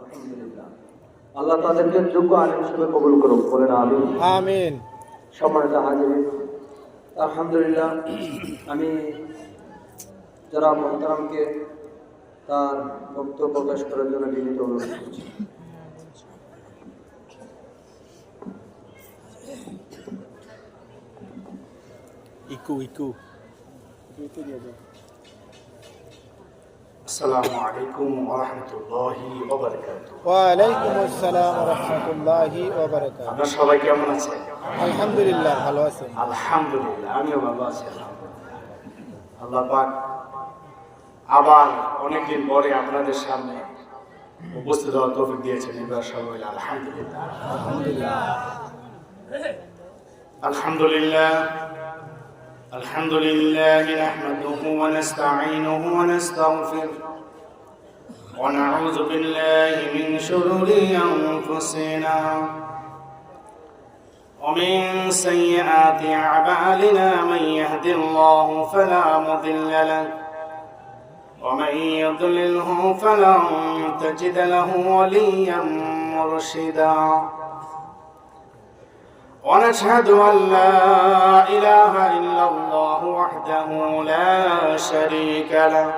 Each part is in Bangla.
আলহামদুলিল্লাহ, আল্লাহ তাদেরকে যোগ্য আলেম হিসেবে কবুল করুক, বলেন আমিন। আমিন। সম্মানিত হাজিরিন, আলহামদুলিল্লাহ, আমি যারা মোহতারামকে তার বক্তব্য প্রকাশ করার জন্য বিনীত অনুরোধ করছি। আসসালামু আলাইকুম ওয়া রাহমাতুল্লাহি ওয়া বারাকাতুহু। ওয়া আলাইকুম আসসালাম ওয়া রাহমাতুল্লাহি ওয়া বারাকাতুহু। আপনারা সবাই কেমন আছেন? আলহামদুলিল্লাহ, ভালো আছেন? আলহামদুলিল্লাহ, আমিও ভালো আছি। আল্লাহ পাক আবার অনেকদিন পরে আপনাদের সামনে উপস্থিত হওয়ার তৌফিক দিয়েছেন। এবার সবাই আলহামদুলিল্লাহ। আলহামদুলিল্লাহ আলহামদুলিল্লাহ নাহমাদুহু ওয়া নাস্তাঈনুহু ওয়া নাস্তাগফিরুহ ওয়া নাউযু বিল্লাহি মিন শুরুরি আনফুসিনা ওয়া মিন সাইয়্যাতি আ'মালিনা মান ইয়াহদিল্লাহু ফালা মুদিল্লা লাহু ওয়া মান ইউদ্লিলহু ফালান তাজিদ লাহু ওয়ালিয়্যান মুরশিদা। ونشهد أن لا إله إلا الله وحده لا شريك له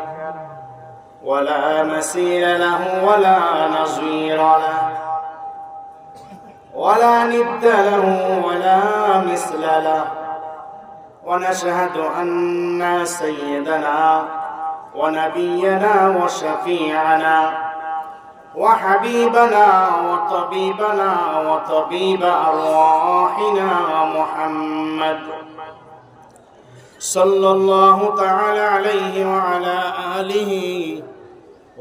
ولا مثيل له ولا نظير له ولا ند له ولا مثل له. ونشهد أن سيدنا ونبينا وشفيعنا وحبيبنا وطبيبنا وطبيب أرواحنا محمد صلى الله تعالى عليه وعلى آله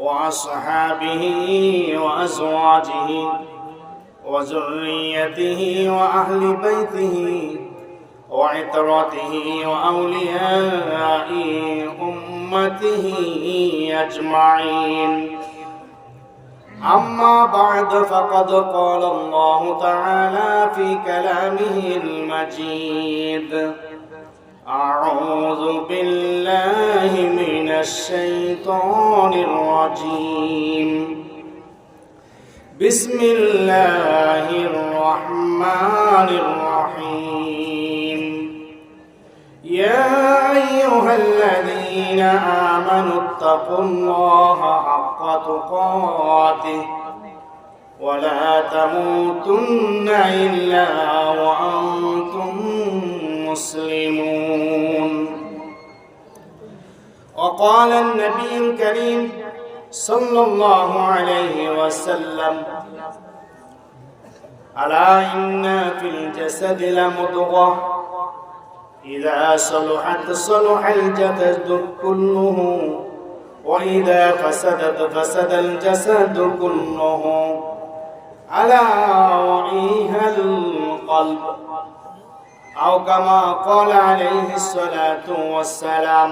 وأصحابه وأزواجه وذريته وأهل بيته وعترته وأولياء أمته أجمعين. أما بعد فقد قال الله تعالى في كلامه المجيد: أعوذ بالله من الشيطان الرجيم. بسم الله الرحمن الرحيم. يا أيها الذين آمنوا اتقوا الله حق تقاته ولا تموتن إلا وأنتم مسلمون. وقال النبي الكريم صلى الله عليه وسلم: ألا إن في الجسد لمضغة إذا صلحت صلح الجسد كله وإذا فسدت فسد الجسد كله ألا وهي القلب. أو كما قال عليه الصلاة والسلام: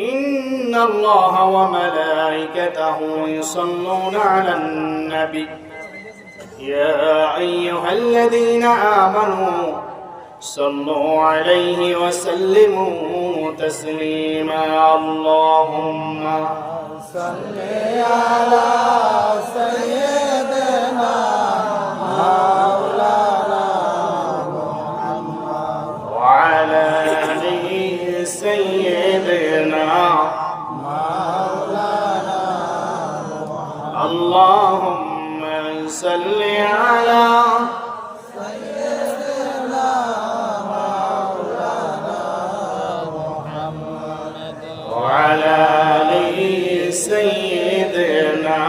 إن الله وملائكته يصلون على النبي يا أيها الذين آمنوا صلوا عليه وسلموا تسليما. اللهم صل على سيدنا مولانا محمد وعلى آل سيدنا مولانا محمد. اللهم صل على وعلى آل سيدنا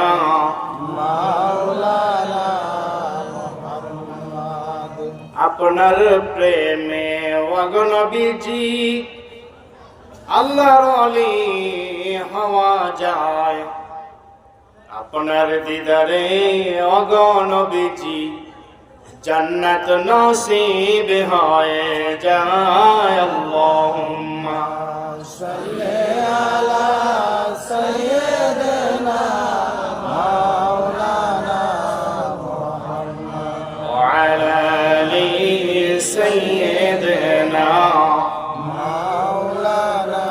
مولانا محمد. আপনার প্রেমে ওগনবীজি আল্লাহর ওলি হওয়া যায়। আপনার দিদারে ওগনবীজি জান্নাত নসিব হয়ে যায়। আল্লাহুম্মা صل على سيدنا مولانا محمد وعلى آل سيدنا مولانا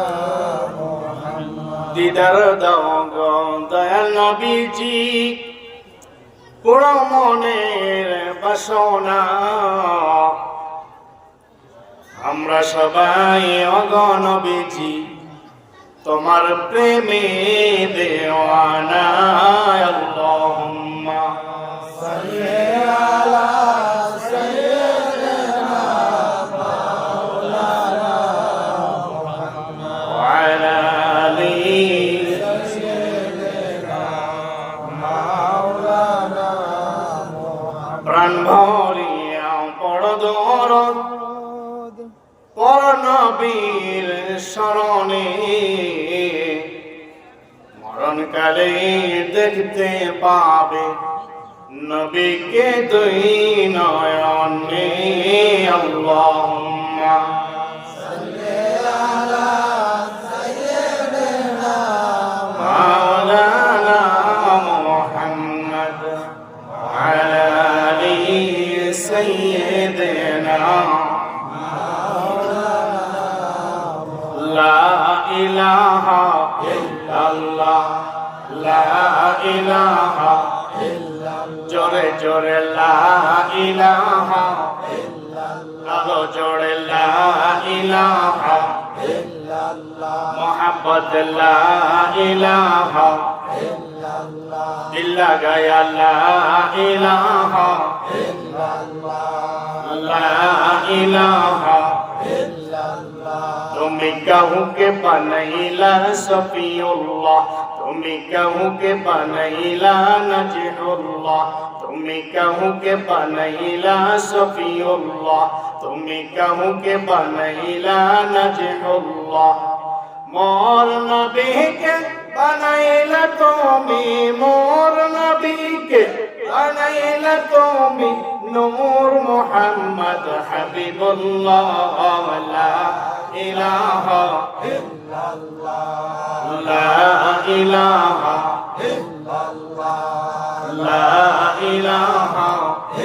محمد. দিদার দাও গো দয়াল নবীজি পুরো মনের বাসনা আমরা সবাই অগণবীজি তোমার প্রেমে দেওয়ানা আল্লাহুম্মা সাল্লি আলা সাইয়্যিদিনা মাওলানা মুহাম্মদ ওয়া আলা আলি সাইয়্যিদিনা মাওলানা মুহাম্মদ প্রাণ ভরিয়া পড় দরদ পর নবীর শরণে মরণকালে দেখতে পাবে নবীকে দুই নয়নে আল্লাহুম্মা সাল্লি আলা সাইয়্যিদিনা মাওলানা মুহাম্মদ ওয়া আলা আলি সাইয়্যিদিনা লা ইলাহা ইল্লাল্লাহ লা ইলাহা ইল্লাল্লাহ জোরে জোরে লা ইলাহা ইল্লাল্লাহ জোরে লা ইলাহা ইল্লাল্লাহ মুহাম্মদ লা ইলাহা ইল্লাল্লাহ ইল্লা গায়া লা ইলাহা ইল্লাল্লাহ লা ইলাহা তুমি কাহুকে বানাইলা সফিউল্লাহ তুমি কাহুকে বানাইলা নাজিহুল্লাহ তুমি কাহুকে বানাইলা সফিউল্লাহ তুমি কাহুকে বানাইলা নাজিহুল্লাহ মোর নবীকে বানাইলা তুমি মোর নবীকে বানাইলা তুমি নূর মুহাম্মদ হাবিবুল্লাহ লা ইলাহা ইল্লাল্লাহ লা ইলাহা ইল্লাল্লাহ লা ইলাহা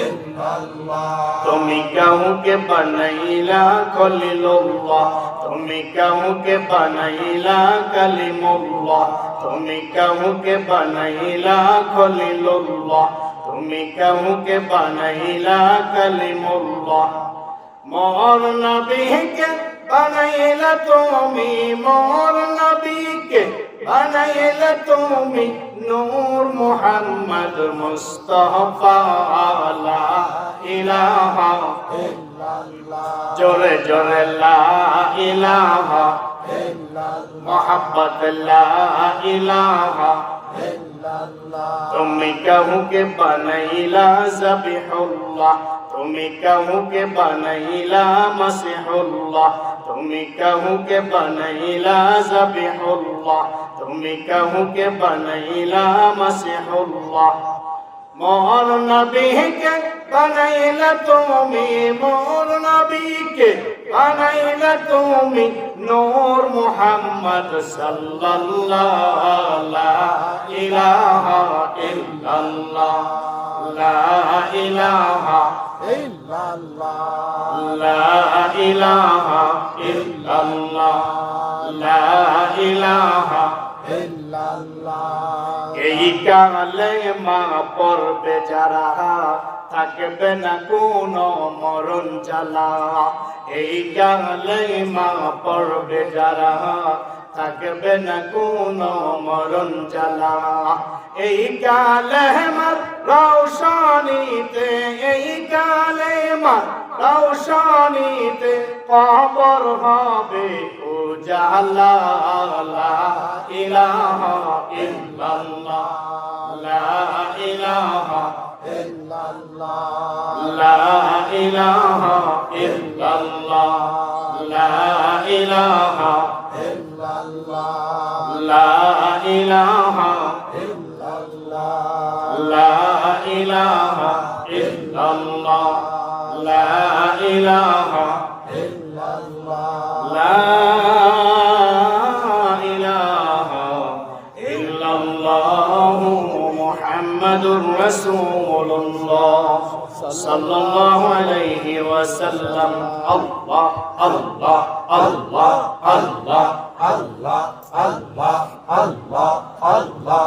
ইল্লাল্লাহ তুমি কাউকে বানাইলা খলিলুল্লাহ তুমি কাউকে বানাইলা কালিমুল্লাহ তুমি কাউকে বানাইলা খলিলুল্লাহ তুমি কাউকে বানাইলা কালিমুল্লাহ মোর নবীকে বানাইলা তুমি মোর নবীকে বানাইলা তুমি নূর মুহাম্মদ মুস্তাফা লা ইলাহা ইল্লাল্লাহ জোরে জোরে লা ইলাহা ইল্লাল্লাহ মুহাম্মদ লা ইলাহা তুমি কাহুকে বানাইলা যাবিহুল্লাহ তুমি কাহুকে বানাইলা মাসিহুল্লাহ তুমি কাহুকে বানাইলা যাবিহুল্লাহ তুমি কাহুকে বানাইলা মাসিহুল্লাহ মোর নবীকে বানাইলা তুমি মোর নবীকে বানাইলা তুমি নূর মুহাম্মদ সাল্লাল্লাহু লা ইলাহা ইল্লাল্লাহ লা ইলাহা ইল্লাল্লাহ লা ইলাহা ইল্লাল্লাহ লা ইলাহা ইল্লাল্লাহ এই কালেমা পড়বে যারা থাকবে না কোনো মরণ জ্বালা এই কালেমা পড়বে যারা থাকবে না কোনো মরণ জ্বালা এই কালেমার রৌশনীতে এই কালেমার রৌশনীতে কবর হবে উজালা লা ইলাহা ইল্লাল্লাহ লা ইলাহা ইল্লাল্লাহ লা ইলাহা ইল্লাল্লাহ লা ইলাহা ইল্লাল্লাহ লা ইলাহা ইল্লাল্লাহ লা ইলাহা ইল্লাল্লাহ লা ইলাহা ইল্লাল্লাহ লা ইলাহা ইল্লাল্লাহ মুহাম্মাদুর রাসূলুল্লাহ সাল্লাল্লাহু আলাইহি ওয়াসাল্লাম আল্লাহ আল্লাহ আল্লাহ আল্লাহ আল্লাহ আল্লাহ আল্লাহ আল্লাহ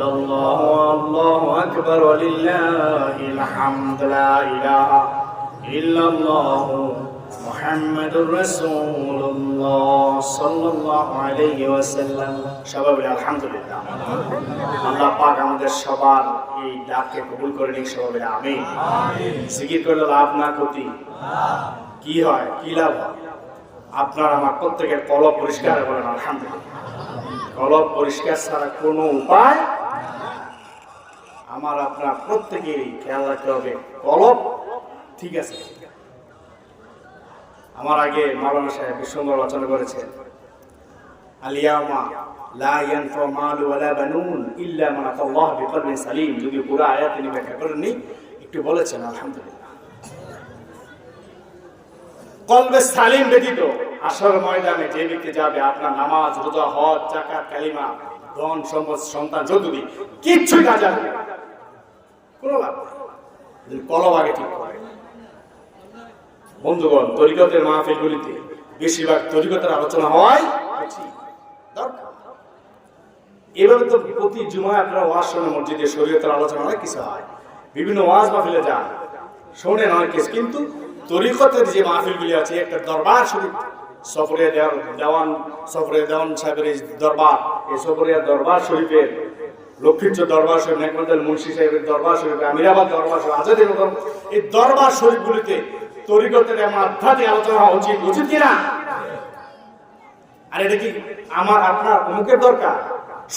ইল্লাল্লাহু আল্লাহু আকবার ওয়া লিল্লাহিল হামদ লা ইলাহা ইল্লাল্লাহু মুহাম্মাদুর রাসূলুল্লাহ সাল্লাল্লাহু আলাইহি ওয়াসাল্লাম। সবাই বলি আলহামদুলিল্লাহ। আল্লাহ পাক আমাদের সবার এই ডাককে কবুল করে নিক। সবাই বলি আমিন। জিকির করলে লাভ না ক্ষতি? কি হয়, কি লাভ হয়? আপনার আমার প্রত্যেকের কলব পরিষ্কার করেন আলহামদুলিল্লাহ। কলব পরিষ্কার ছাড়া কোনো উপায়, আমার আপনার প্রত্যেকেরই খেয়াল রাখতে হবে কলব ঠিক আছে। আমার আগে মাওলানা সাহেব সুন্দর রচনা করেছেন, আলিয়ামা লা ইয়ানফা মালু ওয়ালা বানুন ইল্লা মান আতাল্লাহ বিকলবিন সালিম। যদি পুরো আয়াত তিনি ব্যাখ্যা করেননি, একটু বলেছেন আলহামদুলিল্লাহ। কলবে সালিম ব্যতীত আসর ময়দানে যে ব্যক্তি যাবে, আপনার নামাজ, রোজা, হজ, যাকাত, কালিমা, ধন সম্পদ, সন্তান, যদুদি কিচ্ছুই কাজে আসবে না, কোনো লাভ নেই। কলব আগে ঠিক করে। বন্ধুগণ, তরিকতের মাহফিলগুলিতে বেশিরভাগ তরিকতের আলোচনা হয় দরকার। এভাবে তো প্রতি জুমায় আপনারা ওয়াজ শোনেন, মসজিদে শরীয়তের আলোচনা অনেক কিছু হয়, বিভিন্ন ওয়াজ মাহফিলে যান, শোনেন অনেক কিছু। কিন্তু তরিকতের যে মাহফিলগুলি আছে, একটা দরবার শরীফ, সফরিয়া দেওয়ান সাহেবের এই দরবার, এই সফরিয়া দরবার শরীফের, লক্ষ্মীচর দরবার শরীফ, নেকমন্দাল মুন্সি সাহেবের দরবার শরীফ, আমিরাবাদ দরবার শরীফ, আজাদের এই দরবার শরীফগুলিতে তরিকতের এমন আধ্যাত্মিক আলোচনা হওয়া উচিত, উচিত কিনা? আর এটা কি আমার আপনার অমুকের দরকার?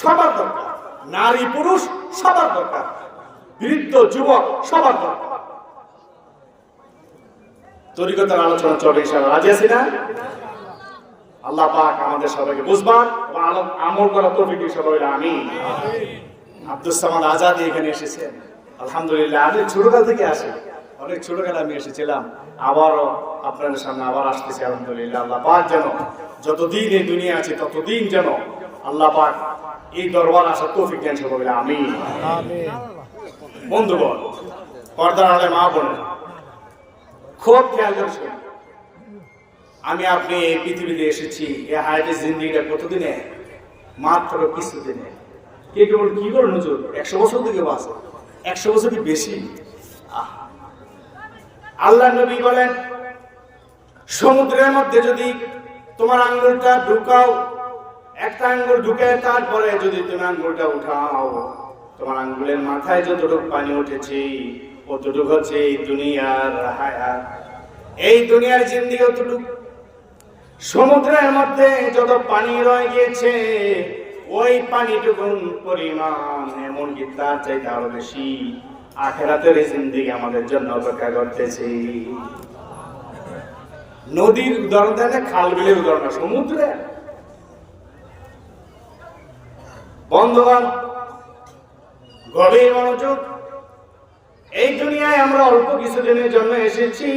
সবার দরকার। নারী পুরুষ সবার দরকার, বৃদ্ধ যুবক সবার দরকার। তরিকতের আলোচনা চলে, ইনশাআল্লাহ রাজি আছি না? আল্লাহ পাক আমাদের সবাইকে বুঝবার এবং আমল করার তৌফিক দিন। সবাই আমিন। আব্দুস সামাদ আজাদি এখানে এসেছেন, আলহামদুলিল্লাহ। আমি ছোটকাল থেকে আসি, অনেক ছোটকাল আমি এসেছিলাম, আবারও আপনাদের সামনে আবার আসতেছি আলহামদুলিল্লাহ। আল্লাহ পাক যেন যতদিন এই দুনিয়া আছে ততদিন যেন আল্লাহ পাক এই দরবার আসার তৌফিক দেন। সবাই আমিন। বন্ধুগণ, পর্দার আড়ালে মা বোনেরা, খুব খেয়াল করছেন, আমি আপনি এই পৃথিবীতে এসেছি, এই হায়াতের জিন্দেগিটা কতদিনে? মাত্র কিছুদিনে। কে কেবল কি করে নজর 100 বছর থেকে বাঁচে, 100 বছর কি বেশি? আল্লাহ নবী বলেন, সমুদ্রের মধ্যে যদি তোমার আঙ্গুলটা ঢুকাও, একটা আঙ্গুল ঢুকে তারপরে যদি তুমি আঙ্গুলটা উঠাও, তোমার আঙ্গুলের মাথায় যতটুকু পানি উঠেছে অতটুকু হচ্ছে এই দুনিয়ার হায়াত, এই দুনিয়ার জিন্দেগি অতটুকু। সমুদ্রের মধ্যে যত পানি রয়ে গিয়েছে, ওই পানিটুকুন পরিমাণ এমনকি তার চাইতে আরো বেশি আখিরাতের জিন্দেগি আমাদের জন্য অপেক্ষা করতেছে। নদীর উদাহরণ দেয় না, খাল বিলের উদাহরণ, সমুদ্রে। বন্ধুগণ, গভীর মনোযোগ। এই দুনিয়ায় আমরা অল্প কিছুদিনের জন্য এসেছি।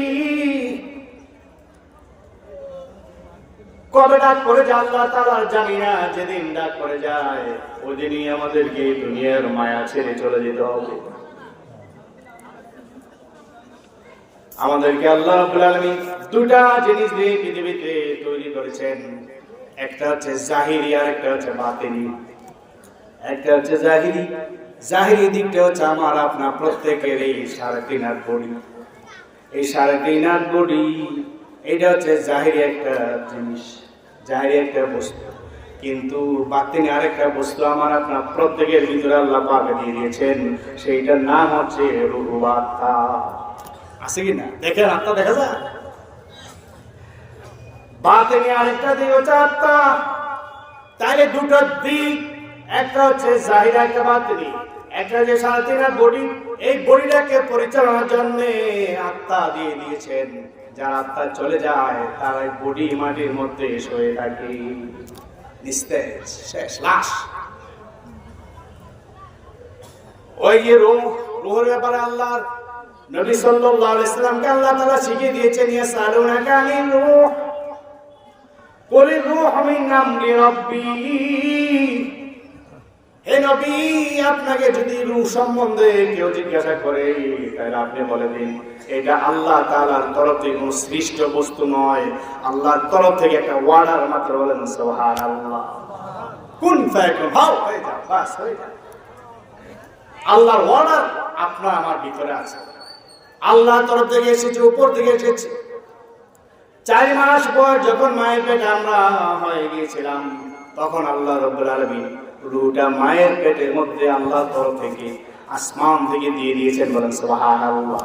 কবে ডাক পড়ে যায় আল্লাহ তাআলা জানি না। যেদিন ডাক পড়ে যায় ওই দিনই আমাদেরকে দুনিয়ার মায়া ছেড়ে চলে যেতে হবে। আমাদেরকে আল্লাহ রাব্বুল আলামিন দুটা জিনিস দিয়ে পৃথিবীতে তৈরি করেছেন, একটা হচ্ছে জাহিরি আর একটা হচ্ছে বাতিনি। একটা হচ্ছে জাহিরি, জাহিরি দিকটা হচ্ছে আমার আপনার প্রত্যেকের এই 3.5 হাত বডি, এই 3.5 হাত বডি, এটা হচ্ছে জাহিরি একটা জিনিস, জাহিরি একটা বস্তু। কিন্তু বাতিনি আরেকটা বস্তু আমার আপনার প্রত্যেকের ভিতরে আল্লাহ পাক দিয়ে দিয়েছেন, সেইটার নাম হচ্ছে রূহ বা আত্মা। আছে কি না? দেখেন, আত্মা দেখা যায়। বাতিনি আরেকটা দিক হচ্ছে আত্মা। তাইলে দুটো দিক, একটা হচ্ছে জাহিরা, একটা বাতিনি। একটা যে 3.5 হাত বডি, এই বডিটাকে পরিচালনার জন্য আত্মা দিয়ে দিয়েছেন। যার আত্মা চলে যায় তার এই বডি মাটির মধ্যে শুয়ে থাকে, নিস্তেজ, শেষ, লাশ। ওই যে রূহের ব্যাপারে আল্লাহর নবী সাল্লাল্লাহু আলাইহি সাল্লামকে আল্লাহ তাআলা শিখিয়ে দিয়েছেন, ইয়াসালুনাকা আনির রূহ কুলির রূহু মিন আমরি রাব্বি। হে নবী, আপনাকে যদি রূহ সম্বন্ধে কেউ জিজ্ঞাসা করে তাহলে আপনি বলে দিন, এটা আল্লাহ তাআলার তরফ থেকে কোনো সৃষ্ট বস্তু নয়, আল্লাহর তরফ থেকে একটা ওয়ার্ডার মাত্র। বলেন সুবহানাল্লাহ। কুন ফায়াকুন, হও, হয়ে যাও, বাস হয়ে যাও। আল্লাহর অর্ডার আপনার আমার ভিতরে আছে। আল্লাহর তরফ থেকে এসেছে, উপর থেকে এসেছে। 4 মাস পর যখন মায়ের পেটে আমরা হয়ে গিয়েছিলাম, তখন আল্লাহ রাব্বুল আলামিন রূহটা মায়ের পেটের মধ্যে আল্লাহর তরফ থেকে আসমান থেকে দিয়ে দিয়েছেন। বলেন সুবহানাল্লাহ।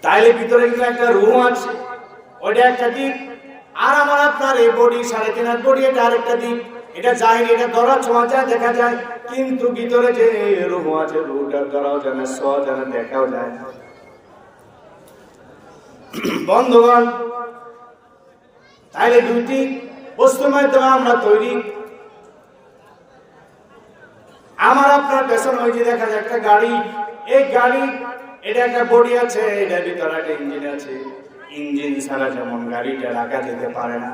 তাইলে ভিতরে কিন্তু একটা রূহ আছে, ওইটা একটা দিক। আর আমার আপনার এই বডি 3.5 হাত বডি, এটা আরেকটা দিক। এটা জাহির, এটা ধরা ছোঁয়া যায়, দেখা যায়, কিন্তু ভিতরে যে রূহ আছে, রূহটা ধরাও যায় না, ছোঁয়া যায় না, দেখাও যায় না। বন্ধুগণ, তাইলে দুইটি বস্তুর মাধ্যমে আমরা তৈরি। আমার আপনার পেছনে ওই যে দেখা যায় একটা গাড়ি, এই গাড়ি, এটা একটা বডি আছে, এটার ভিতরে একটা ইঞ্জিন আছে। ইঞ্জিন ছাড়া যেমন গাড়িটা রাখা যেতে পারে না,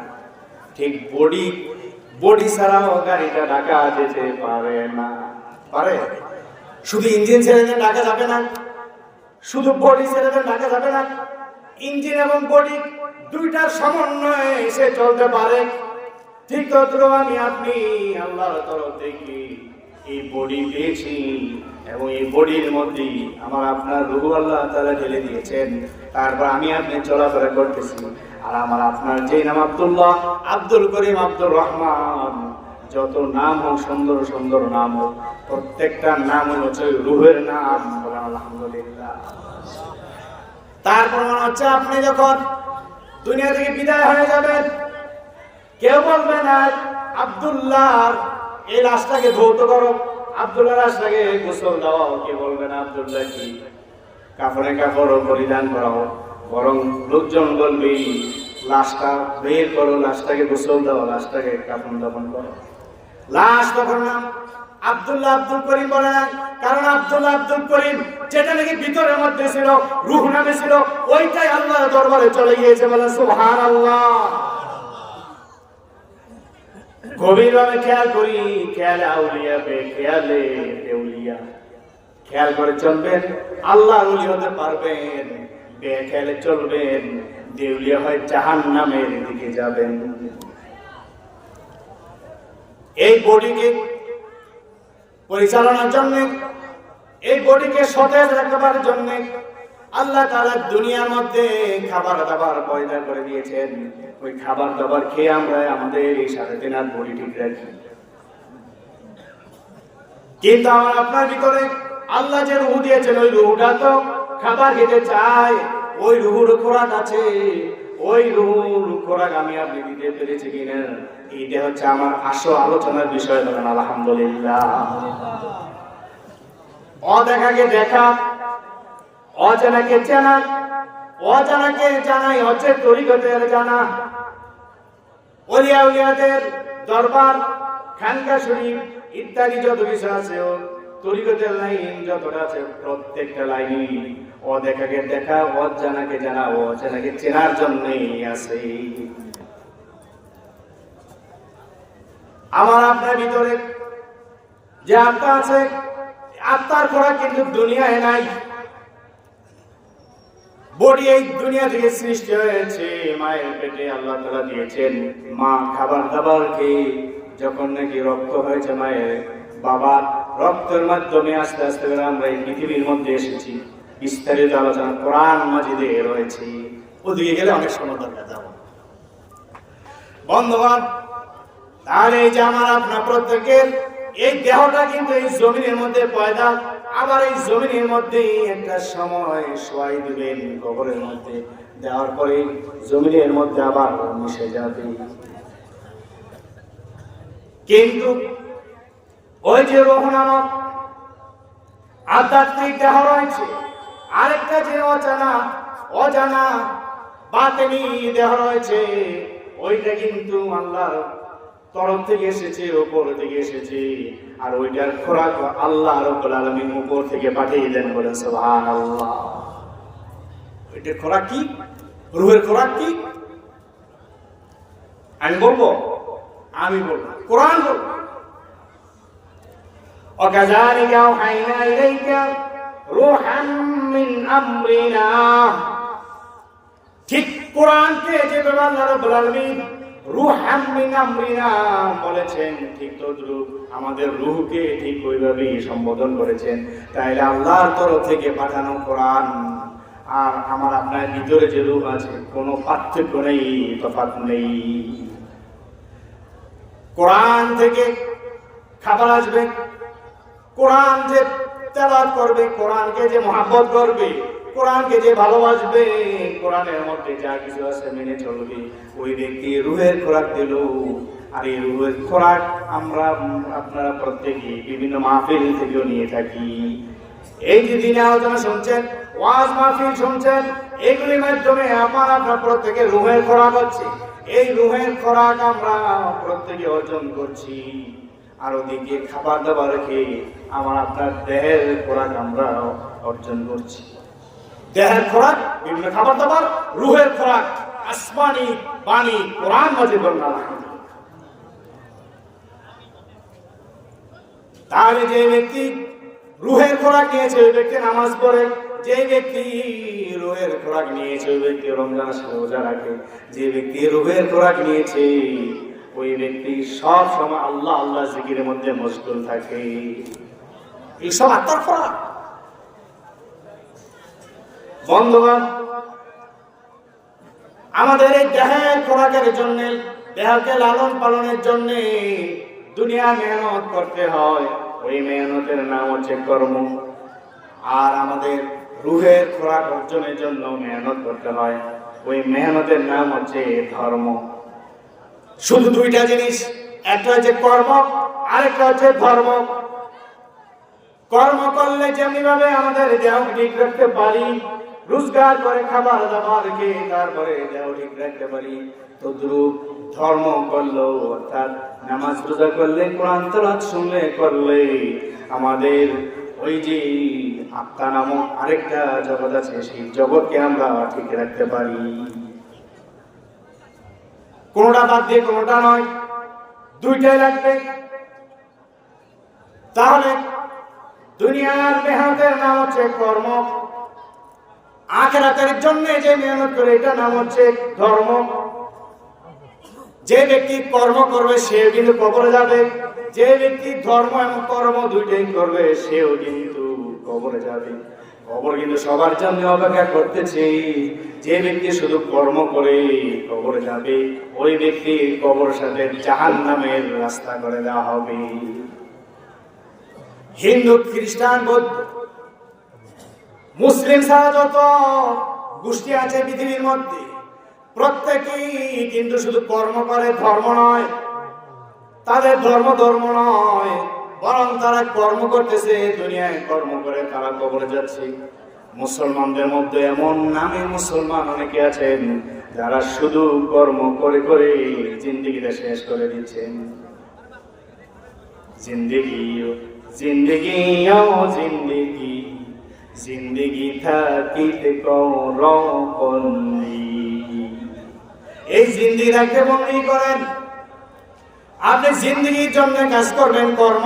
ঠিক বডি ছাড়াও গাড়িটা রাখা যেতে পারে না। পারে? শুধু ইঞ্জিন ছেড়ে দিয়ে ঢাকা যাবে না, শুধু বডি ছেড়ে দিয়ে ঢাকা যাবে না। ইঞ্জিন এবং বডি দুইটার সমন্বয়ে এসে চলতে পারে। ঠিক তদ্রুপ আমি আপনি আল্লাহর তরফ থেকে এই বডি পেয়েছি, এবং এই বডির মধ্যে আমার আপনার রূহ আল্লাহ তাআলা ঢেলে দিয়েছেন। তারপর আমি আপনি চলাফেরা করতেছি। আর আমার আপনার যে নাম আব্দুল্লাহ, আব্দুল করিম, আব্দুর রহমান, যত নাম হোক, সুন্দর সুন্দর নাম হোক, প্রত্যেকটা নাম হচ্ছে রূহের নাম। আলহামদুলিল্লাহ। তারপর মনে হচ্ছে আপনি যখন দুনিয়া থেকে বিদায় হয়ে যাবেন, কেউ বলবে না আব্দুল্লাহ এই লাশটাকে ধৌত করো, আব্দুল্লাহ লাশটাকে গোসল দাও। কে বলবে না আব্দুল্লাহ কি কাফনে কাপড় পরিধান করাও, বরং লোকজন বলবে লাশটা বের করো, লাশটাকে গোসল দাও, লাশটাকে কাফন দাফন করো। লাশ তখন নাম আব্দুল্লাহ আব্দুল করিম বলে না, কারণ আব্দুল্লাহ আব্দুল করিম যেটা নাকি ভিতরের মধ্যে ছিল, রূহ নামে ছিল, ওইটাই আল্লাহর দরবারে চলে গিয়েছে। বলে সুবহানাল্লাহ। গভীরভাবে খেয়াল করি, খেয়ালে আউলিয়া বে খেয়ালে দেউলিয়া। খেয়াল করে চলবেন, আল্লাহর ওলি হতে পারবেন। বে খেয়ালে চলবেন, দেউলিয়া হয় জাহান্নামের দিকে যাবেন। এই বডিকে পরিচালনার জন্য, এই বডিকে সতেজ রাখবার জন্য আল্লাহ তাআলা দুনিয়ার মধ্যে খাবার দাবার পয়দা করে দিয়েছেন। ওই খাবার দাবার খেয়ে আমরা আমাদের এই 3.5 হাত বডি ঠিক রাখি। কিন্তু আমার আপনার ভিতরে আল্লাহ যে রূহ দিয়েছেন, ওই রূহটা তো খাবার খেতে চায়। ওই রূহের খোরাক আছে, ওই রূহের খোরাক আমি আপনি দিতে পেরেছি কিনা, এইটা হচ্ছে আমার আসল আলোচনার বিষয়। বলেন আলহামদুলিল্লাহ। অদেখাকে দেখা, অজানাকে চেনা, অজানাকে জানাই হচ্ছে তরিকতের জানা। ওলিয়া উলিয়াদের দরবার, খানকা শরীফ ইত্যাদি যত কিছু আছে, তরিকতের লাইন যতটা আছে, প্রত্যেকটা লাইনই অদেখাকে দেখা, অজানাকে জানা, অজানাকে চেনার জন্যই আছে। আমার আপনার ভিতরে যে আত্মা আছে, আত্মার খোরাক কিন্তু দুনিয়ায় নাই। বডি এই দুনিয়া থেকে সৃষ্টি হয়েছে, মায়ের পেটে আল্লাহ তাআলা দিয়েছেন। মা খাবার দাবার খেয়ে যখন নাকি রক্ত হয়েছে মায়ের, বাবার রক্তের মাধ্যমে আস্তে আস্তে করে আমরা এই পৃথিবীর মধ্যে এসেছি। বিস্তারিত আলোচনা কোরআন মাজিদে রয়েছে, ওদিকে গেলে অনেক সময় দরকার যাব। বন্ধুগণ, তাহলে এই যে আমার আপনার প্রত্যেকের এই দেহটা কিন্তু এই জমিনের মধ্যে পয়দা, আবার এই জমিনের মধ্যে একটা সময় শোয়াই দিবেন কবরের মধ্যে, দেওয়ার পরে জমিনের মধ্যে আবার মিশে যাবে। কিন্তু ওই যে রূহ নামক আধ্যাত্মিক দেহ রয়েছে, আরেকটা যে অজানা বাতিনি দেহ রয়েছে, ওইটা কিন্তু আল্লাহর তরফ থেকে এসেছে, উপর থেকে এসেছে। আর ওইটার খোরাক আল্লাহ রাব্বুল আলামিন উপর থেকে পাঠিয়ে দেন। বলেন সুবহানাল্লাহ। ওইটার খোরাক কি? রূহের খোরাক কি? আমি বলবো কোরআন বলবো। وكذلك أوحينا إليك روحا من أمرنا। ঠিক কোরআনকে যেভাবে আল্লাহ রাব্বুল আলামিন রূহাম মিন আমরিনা বলেছেন, ঠিক তদ্রূপ আমাদের রূহকে ঠিক ওইভাবেই সম্বোধন করেছেন। তাইলে আল্লাহর তরফ থেকে পাঠানো কোরআন আর আমার আপনার ভিতরে যে রূহ আছে, কোনো পার্থক্য নেই, তফাৎ নেই। কোরআন থেকে খাবার আসবে, কোরআন যে তেলাওয়াত করবে, কোরআনকে যে মহব্বত করবে, কোরআনকে যে ভালোবাসবে, কোরআনের মধ্যে যা কিছু আছে মেনে চলবে, ওই ব্যক্তি রূহের খোরাক দিল। আর এই রূহের খোরাক আমরা আপনারা প্রত্যেকে বিভিন্ন মাহফিল থেকেও নিয়ে থাকি। এই যে দিনে আলোচনা শুনছেন, ওয়াজ মাহফিল শুনছেন, এগুলির মাধ্যমে আপনার প্রত্যেকের রূহের খোরাক হচ্ছে। এই রূহের খোরাক আমরা প্রত্যেকে অর্জন করছি। আর ওদিকে খাবার দাবার রেখে আমার আপনার দেহের খোরাক আমরা অর্জন করছি। দেহের খোরাক বিভিন্ন খাবার দাবার, রূহের খোরাক আসমানি বাণী কোরআন মাঝে বলনা। তাহলে যে ব্যক্তি রূহের খোরাক নিয়েছে ওই ব্যক্তি নামাজ পড়ে, যে ব্যক্তি রূহের খোরাক নিয়েছে ওই ব্যক্তি রমজান রোজা রাখে, যে ব্যক্তি রূহের খোরাক নিয়েছে ওই ব্যক্তি সব সময় আল্লাহ আল্লাহ জিকিরের মধ্যে মশগুল থাকে। এইসব আত্মার খোরাক। বন্ধুগণ, আমাদের এই দেহের খোরাকের জন্য, দেহকে লালন পালনের জন্য দুনিয়া মেহনত করতে হয়। ওই মেহনতের নাম হচ্ছে কর্ম। আর আমাদের রূহের খোরাক অর্জনের জন্য মেহনত করতে হয়, ওই মেহনতের নাম হচ্ছে ধর্ম। শুধু দুইটা জিনিস, একটা হচ্ছে কর্ম, আরেকটা হচ্ছে ধর্ম। কর্ম করলে যেমনি ভাবে আমাদের দেহ ঠিক রাখতে পারি, রোজগার করে খাবার দাবার খেয়ে তারপরে দেহ ঠিক রাখতে পারি, তদ্রূপ ধর্ম করলো, অর্থাৎ নামাজ রোজা করলে, কোরআন তেলাওয়াত শুনলে করলে আমাদের ওই যে আত্মা নামক আরেকটা জগৎ আছে, সেই জগৎকে আমরা ঠিক রাখতে পারি। কোনটা বাদ দিয়ে কোনটা নয়, দুইটাই লাগবে। তাহলে দুনিয়ার মেহনতের নাম হচ্ছে কর্ম, আখিরাতের জন্য যে মেহনত করে এটা নাম হচ্ছে ধর্ম। যে ব্যক্তি কর্ম করবে সেও কিন্তু কবরে যাবে, যে ব্যক্তি ধর্ম এবং কর্ম দুইটাই করবে সেও কিন্তু কবরে যাবে। কবর কিন্তু সবার জন্য অপেক্ষা করতেছে। যে ব্যক্তি শুধু কর্ম করে কবরে যাবে, ওই ব্যক্তি কবর সাথে জাহান্নামের রাস্তা করে দেওয়া হবে। হিন্দু, খ্রিস্টান, বৌদ্ধ, মুসলিম ছাড়া যত গোষ্ঠী আছে পৃথিবীর মধ্যে, প্রত্যেকেই কিন্তু শুধু কর্ম করে, ধর্ম নয়। তাদের ধর্ম ধর্ম নয়, বরং তারা কর্ম করতেছে, দুনিয়ায় কর্ম করে তারা কবরে যাচ্ছে। মুসলমানদের মধ্যে এমন নামে মুসলমান অনেকে আছেন যারা শুধু কর্ম করে করে জিন্দেগিটা শেষ করে দিচ্ছেন। জিন্দেগি জিন্দেগি জিন্দেগি জিন্দেগি থাকিতে করবন্দি। এই জিন্দেগিটাকে বন্দী করেন। আপনি জিন্দেগির জন্য কাজ করবেন, কর্ম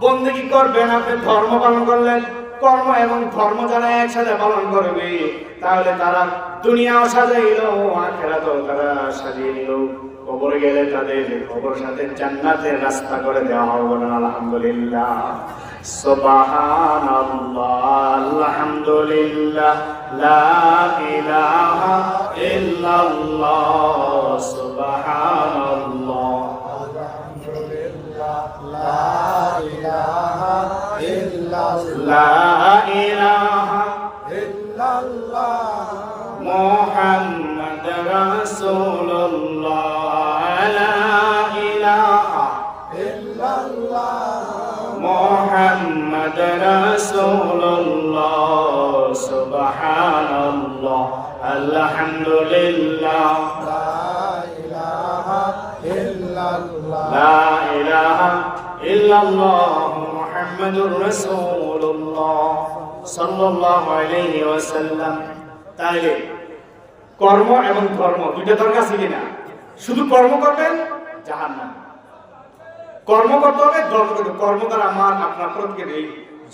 বন্দী করবেন, আপনি ধর্ম পালন করলেন। কর্ম এবং ধর্ম যারা একসাথে পালন করবে তাহলে তারা দুনিয়াও সাজাইল, আখিরাতও তারা সাজিয়ে নিল। কবরে গেলে তাদের কবর সাথে জান্নাতের রাস্তা করে দেওয়া হবে। আলহামদুলিল্লাহ, সুবহানাল্লাহ, আলহামদুলিল্লাহ, লা ইলাহা ইল্লাল্লাহ, সুবহানাল্লাহ, লা ইলাহা ইল্লাল্লাহ, লা ইলাহা ইল্লাল্লাহ, মুহাম্মদ রাসূলুল্লাহ, লা ইলাহা ইল্লাল্লাহ, মুহাম্মদ রাসূলুল্লাহ, সুবহানাল্লাহ, আলহামদুলিল্লাহ, লা ইলাহা ইল্লাল্লাহ, লা ইলাহা ইল্লাল্লাহ, মুহাম্মাদুর রাসূলুল্লাহ সাল্লাল্লাহু আলাইহি ওয়াসাল্লাম। তাহলে কর্ম এবং ধর্ম দুইটা দরকার আছে কিনা? শুধু কর্ম করবেন জাহান্নাম, কর্ম করতে হবে, ধর্ম করতে হবে। কর্ম দ্বারা আমার আপনার প্রত্যেকের এই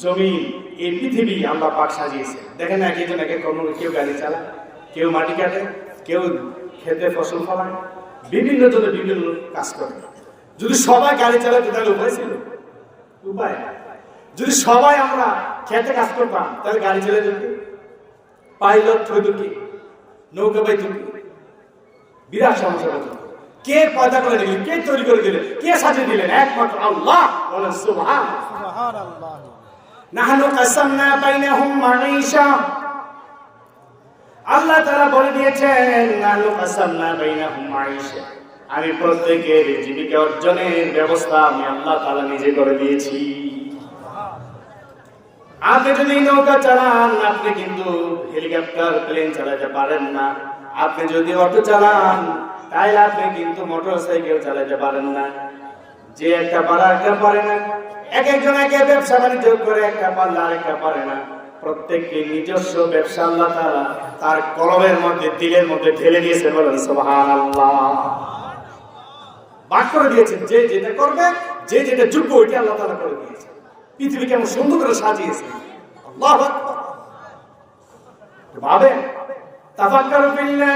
জমি, এই পৃথিবী আল্লাহ পাক সাজিয়েছে। দেখেন না, একজন এক এক কর্ম, কেউ গাড়ি চালায়, কেউ মাটি কাটে, কেউ খেতে ফসল ফলায়, বিভিন্ন জনে বিভিন্ন কাজ করে। যদি সবাই গাড়ি চালাতে তাহলে উপায় ছিল? উপায় নাই। যদি সবাই আমরা খেতে কাজ করতাম তাহলে গাড়ি চালাতে কি, পাইলট হইতো কি, নৌকা পাইতো কি? বিরাট সমস্যা হতো। কে পয়দা করে দিলেন, কে তৈরি করে দিলেন, কে সাজিয়ে দিলেন? একমাত্র আল্লাহ। বলেন সুবহানাল্লাহ। সুবহানাল্লাহ। নাহনু কাসামনা বাইনাহুম মাঈশা, আল্লাহ তাআলা বলে দিয়েছেন নাহনু কাসামনা বাইনাহুম মাঈশা, আমি প্রত্যেকের জীবিকা অর্জনের ব্যবস্থা আমি আল্লাহ তাআলা নিজে করে দিয়েছি। আপনি যদি নৌকা চালান আপনি কিন্তু হেলিকপ্টার প্লেন চালাতে পারেন না। আপনি যদি অটো চালান তাহলে আপনি কিন্তু মোটরসাইকেল চালাতে পারেন না। যে একটা পারে একটা পারে না। এক একজন একে ব্যবসা বাণিজ্য করে, একটা পারলে আরেকটা পারে না। প্রত্যেককে নিজস্ব ব্যবসা আল্লাহ তাআলা তার কলমের মধ্যে, দিলের মধ্যে ঢেলে দিয়েছে। বলেন সুবহানাল্লাহ। ভাগ করে দিয়েছেন, যে যেটা করবে, যে যেটা যোগ্য ওইটা আল্লাহ তাআলা করে দিয়েছে। পৃথিবী কেমন সুন্দর করে সাজিয়েছে। আল্লাহু আকবার। ভাবেন, তাফাক্কারু ফিল্লাহ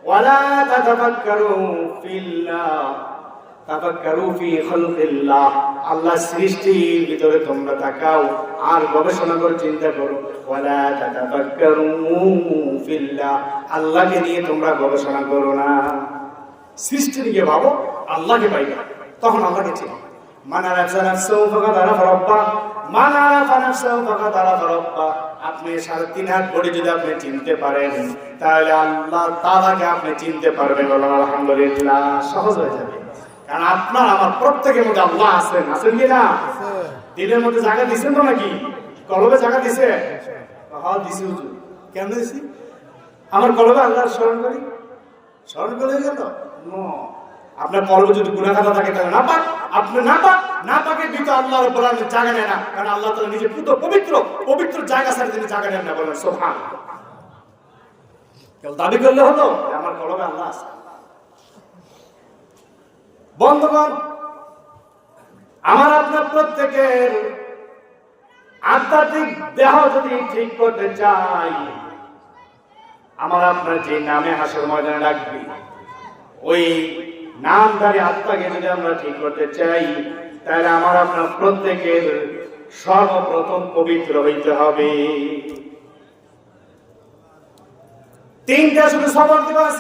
ওয়ালা তাতাফাক্কারু ফিল্লাহ, তাফাক্কারু ফি খালকিল্লাহ। আল্লাহ সৃষ্টির ভিতরে তোমরা তাকাও আর গবেষণা করে চিন্তা করো। ওয়ালা তাতাফাক্কারু ফিল্লাহ, আল্লাহকে নিয়ে তোমরা গবেষণা করো না। সৃষ্টি নিয়ে ভাবো, আল্লাহকে পাইবে, তখন আল্লাহকে চিনো। মান আরাফা নাফসাহু ফাকাদ আরাফা রাব্বাহ, মান আরাফা নাফসাহু ফাকাদ আরাফা রাব্বাহ। আপনি 3.5 হাত বডি যদি আপনি চিনতে পারেন তাহলে আল্লাহ তাআলাকে আপনি চিনতে পারবেন। বলুন আলহামদুলিল্লাহ। সহজ হয়ে যাবে, কারণ আপনার আমার প্রত্যেকের মধ্যে আল্লাহ আছেন। আছেন কি না? দিলের মধ্যে জায়গা দিয়েছেন তো নাকি? কলবে জায়গা দিছে? হ্যাঁ দিছি হুজুর। কেন দিছি? আমার কলবে আল্লাহর স্মরণ করি, স্মরণ করে গেল। আপনার কলবে যদি গুনাহ খাতা থাকে তাহলে না পাক। আপনি না পাক, না পাকের ভিতরে আল্লাহর উপর জায়গা নেয় না, কারণ আল্লাহ তাআলা নিজে পবিত্র, পবিত্র জায়গা ছাড়া তিনি জায়গা নেন না। বলেন সুবহানাল্লাহ। কেউ দাবি করলে হলো আমার কলবে আল্লাহ আছে। বন্ধুগণ, আমার আপনার প্রত্যেকের আধ্যাত্মিক দেহ যদি ঠিক করতে চাই, আমার আপনার যে নামে হাসর ময়দানে রাখবি, ওই নামধারী আত্মাকে যদি আমরা ঠিক করতে চাই তাহলে আমার আপনার প্রত্যেকের সর্বপ্রথম পবিত্র হইতে হবে। 3টা শুধু সবক দিবস।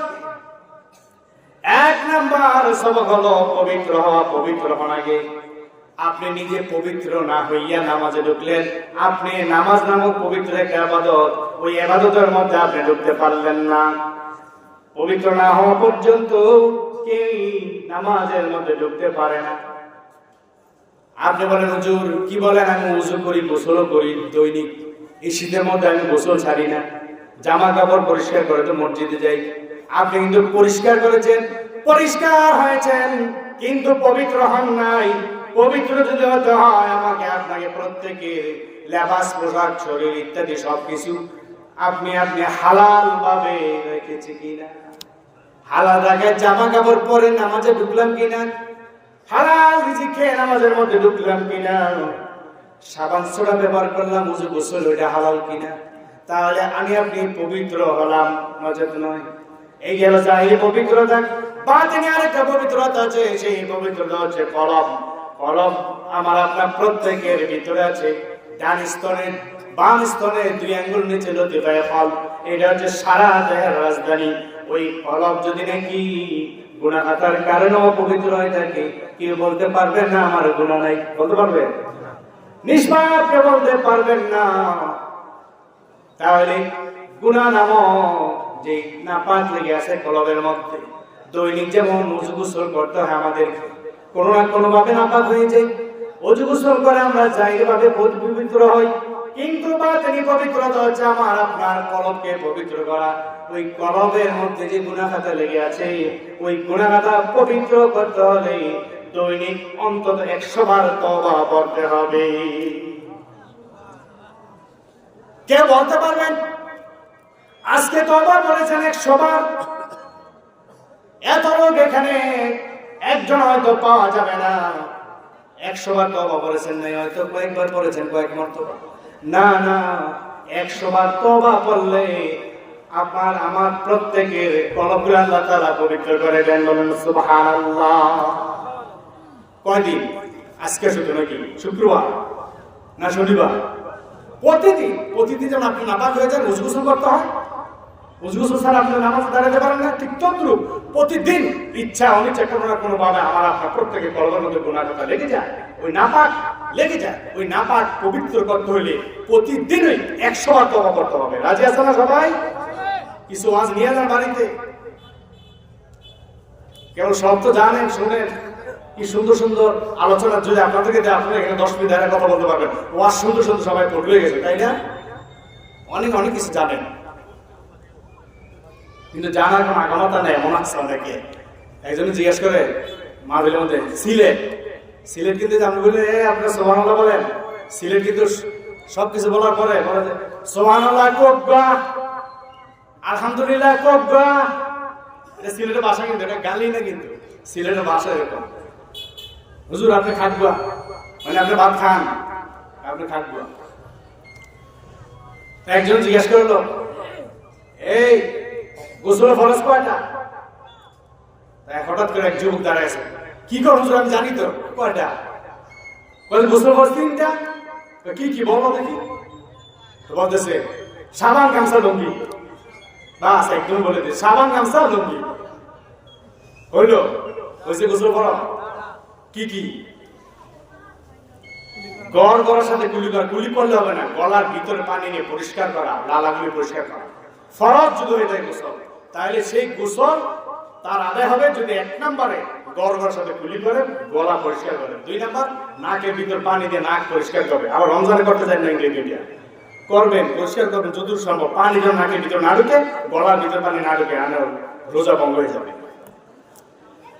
1 নাম্বার সবক হলো পবিত্র হওয়া। পবিত্র হওয়ার আগে আপনি নিজে পবিত্র না হইয়া নামাজে ঢুকলেন, আপনি নামাজ নামক পবিত্র একটা ইবাদত, ওই ইবাদতের মধ্যে আপনি ঢুকতে পারলেন না। পবিত্র না হওয়া পর্যন্ত কেউ নামাজের মধ্যে ঢুকতে পারে না। আপনি বলেন হুজুর কি বলেন? আমি ওযু করি, গোসল করি দৈনিক। এই শীতের মধ্যে আমি গোসল ছাড়ি না, জামা কাপড় পরিষ্কার করে তো মসজিদে যাই। আপনি কিন্তু পরিষ্কার করেছেন, পরিষ্কার হয়েছেন, কিন্তু পবিত্র হন নাই। পবিত্র যদি হতে হয় আমাকে আপনাকে প্রত্যেকের লেবাস, পোশাক, শরীর ইত্যাদি সবকিছু আপনি হালাল ভাবে রেখেছি কিনা, হালাল জায়গায় জামা কাপড় পরে নামাজে ঢুকলাম কিনা, হালাল রিজিক খেয়ে নামাজের মধ্যে ঢুকলাম কিনা, সাবান সোডা ব্যবহার করলাম, ওযু গোসল ওইটা হালাল কিনা, তাহলে আমি আপনি পবিত্র হলাম। নচেত নয়। এই গেল জাহিরি পবিত্রতা। বাতিনি আরেকটা পবিত্রতা আছে, সেই পবিত্রতা হচ্ছে কলব। কলব আমার আপনার প্রত্যেকের ভিতরে আছে। ডান স্তনে, বাম স্তনে 2 আঙ্গুল নিচে লতিফায়ে কলব, এটা হচ্ছে সারা দেহের রাজধানী। ওই কলব যদি নাকি গুনাহ খাতার কারণে অপবিত্র হয়ে থাকে, কেউ বলতে পারবেন না আমার গুনাহ নাই। বলতে পারবেন? নিষ্পাপ কে বলতে পারবেন না। তাহলে গুনাহ নামক যে নাপাক লেগে আছে কলবের মধ্যে, দৈনিক যেমন ওযু গোসল করতে হয় আমাদের, কোনো না কোনো ভাবে নাপাক হয়ে যায়। ওযু গোসল করে আমরা জাহিরি ভাবে পবিত্র হই, কিন্তু বাতিনি পবিত্রতা হচ্ছে আমার আপনার কলবকে পবিত্র করা। ওই কলবের মধ্যে যে গুনাহ খাতা লেগে আছে, ওই গুনাহ খাতা পবিত্র করতে হলে দৈনিক অন্তত 100 বার তওবা পড়তে হবে। কে বলতে পারবেন আজকে তওবা করেছেন 100 বার? এত লোক এখানে, একজন হয়তো পাওয়া যাবে না 100 বার তওবা করেছেন, নাই হয়তো কয়েকবার করেছেন, কয়েক মর্তবা। না না, 100 বার তওবা পড়লে আপনার আমার প্রত্যেকের কলবগুলো আল্লাহ তাআলা পবিত্র করে দেন, বলেন সুবহানাল্লাহ। কয়দিন? আজকে শুধু নাকি শুক্রবার না শনিবার? প্রতিদিন যেমন আপনি নাপাক হয়ে যান, উজু গোসল করতে হয়, উজু গোসল ছাড়া আপনি নামাজ দাঁড়াতে পারেন না, ঠিক তদ্রুপ প্রতিদিন ইচ্ছা অনিচ্ছা কোনো না কোনো ভাবে আমার আপনার প্রত্যেকের কলবের মধ্যে গুনাহ কথা লেগে যায়, ওই নাপাক লেগে যায়। ওই নাপাক পবিত্র করতে হলে প্রতিদিনই 100 বার তওবা করতে হবে। রাজি আছেন না সবাই? কিছু ওয়াজ নিয়ে যান বাড়িতে, কেবল সব তো জানেন, শুনেন, কি সুন্দর সুন্দর আলোচনা যদি আপনাদেরকে দেয়, আপনারা এখানে 10 মিনিট দাঁড়িয়ে কথা বলতে পারবেন। ওয়াজ সুন্দর সুন্দর সবাই পড়ে গেছে, তাই না? অনেক অনেক কিছু জানেন, কিন্তু জানার কোনো আগামাতা নেই, এমন আছে অনেকে। একজন জিজ্ঞেস করে মাহফিলের মধ্যে, সিলেট কিন্তু আপনি বললেন আপনার সুবহানাল্লাহ বলেন, সিলেট কিন্তু সবকিছু বলার পরে বলে যে সুবহানাল্লাহ কোব্বা, আলহামদুলিল্লাহ কোব্বা। এটা সিলেটের ভাষা, কিন্তু এটা গালি না, কিন্তু সিলেটের ভাষা এরকম। হুজুর আপনি খাটবা, মানে আপনি ভাত খান, আপনি খাটবা। একজন জিজ্ঞেস করলো, এই গোসলের ফরজ কয়টা? হঠাৎ করে এক যুবক দাঁড়ায়, কি কর হুজুর? আমি জানি তো। কয়টা? গোসলের ফরজ 3টা। কি কি বলো দেখি। বলতেছে সাবান, গামছা, লুঙ্গি। বাস একদম বলে দিই, সাবান, গামছা, লুঙ্গি। হইলো? হয়েছে গোসল ফরজ। কি কি? গড় গড়ার সাথে কুলি করা। কুলি করলে হবে না, গলার ভিতরে পানি নিয়ে পরিষ্কার করা, লালাগুলি পরিষ্কার করা ফরজ। যদি হয়ে যায় গোসল, তাহলে সেই গোসল তার আদায় হবে যদি 1 নম্বরে গড় গড়ার সাথে কুলি করে, গলা পরিষ্কার করে। 2 নম্বর নাকের ভিতর পানি দিয়ে নাক পরিষ্কার করবে। আবার রমজানে করতে চান না, ইংরেজিটা করবেন, পরিষ্কার করবেন যতদূর সম্ভব। পানি যেন নাকের ভিতর না ঢুকে, গলার ভিতর পানি না ঢুকে, রোজা ভঙ্গ হয়ে যাবে।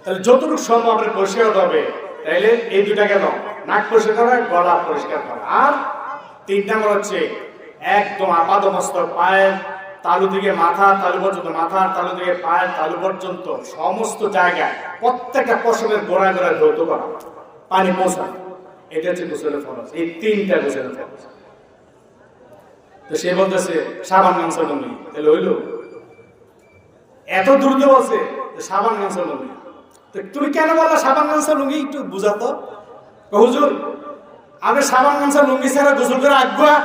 তাহলে যতটুকু সম্ভব আপনার পরিষ্কার হবে। তাইলে এই 2টা গেল, নাক পরিষ্কার করা, গলা পরিষ্কার করা। আর 3 নম্বর হচ্ছে একদম আপাদমস্তক, পায়ের তালু থেকে মাথার তালু পর্যন্ত, মাথার তালু থেকে পায়ের তালু পর্যন্ত সমস্ত জায়গায় প্রত্যেকটা পশমের গোড়ায় গোড়ায় ধৌত করা, পানি পৌঁছানো। এটা হচ্ছে গোসলের ফরজ। এই 3টা গোসলের ফরজ। তো সে বলতেছে সাবান, গামছা, লুঙ্গি। তাহলে হইল? এত দ্রুত বলছে সাবান, গামছা, লুঙ্গি। তুমি কেন বললা সাবান, গামছা, লুঙ্গি? একটু বুঝাতো। হুজুর আপনি সাবান, গামছা, লুঙ্গি ছাড়া গোসল করে আগুয়া,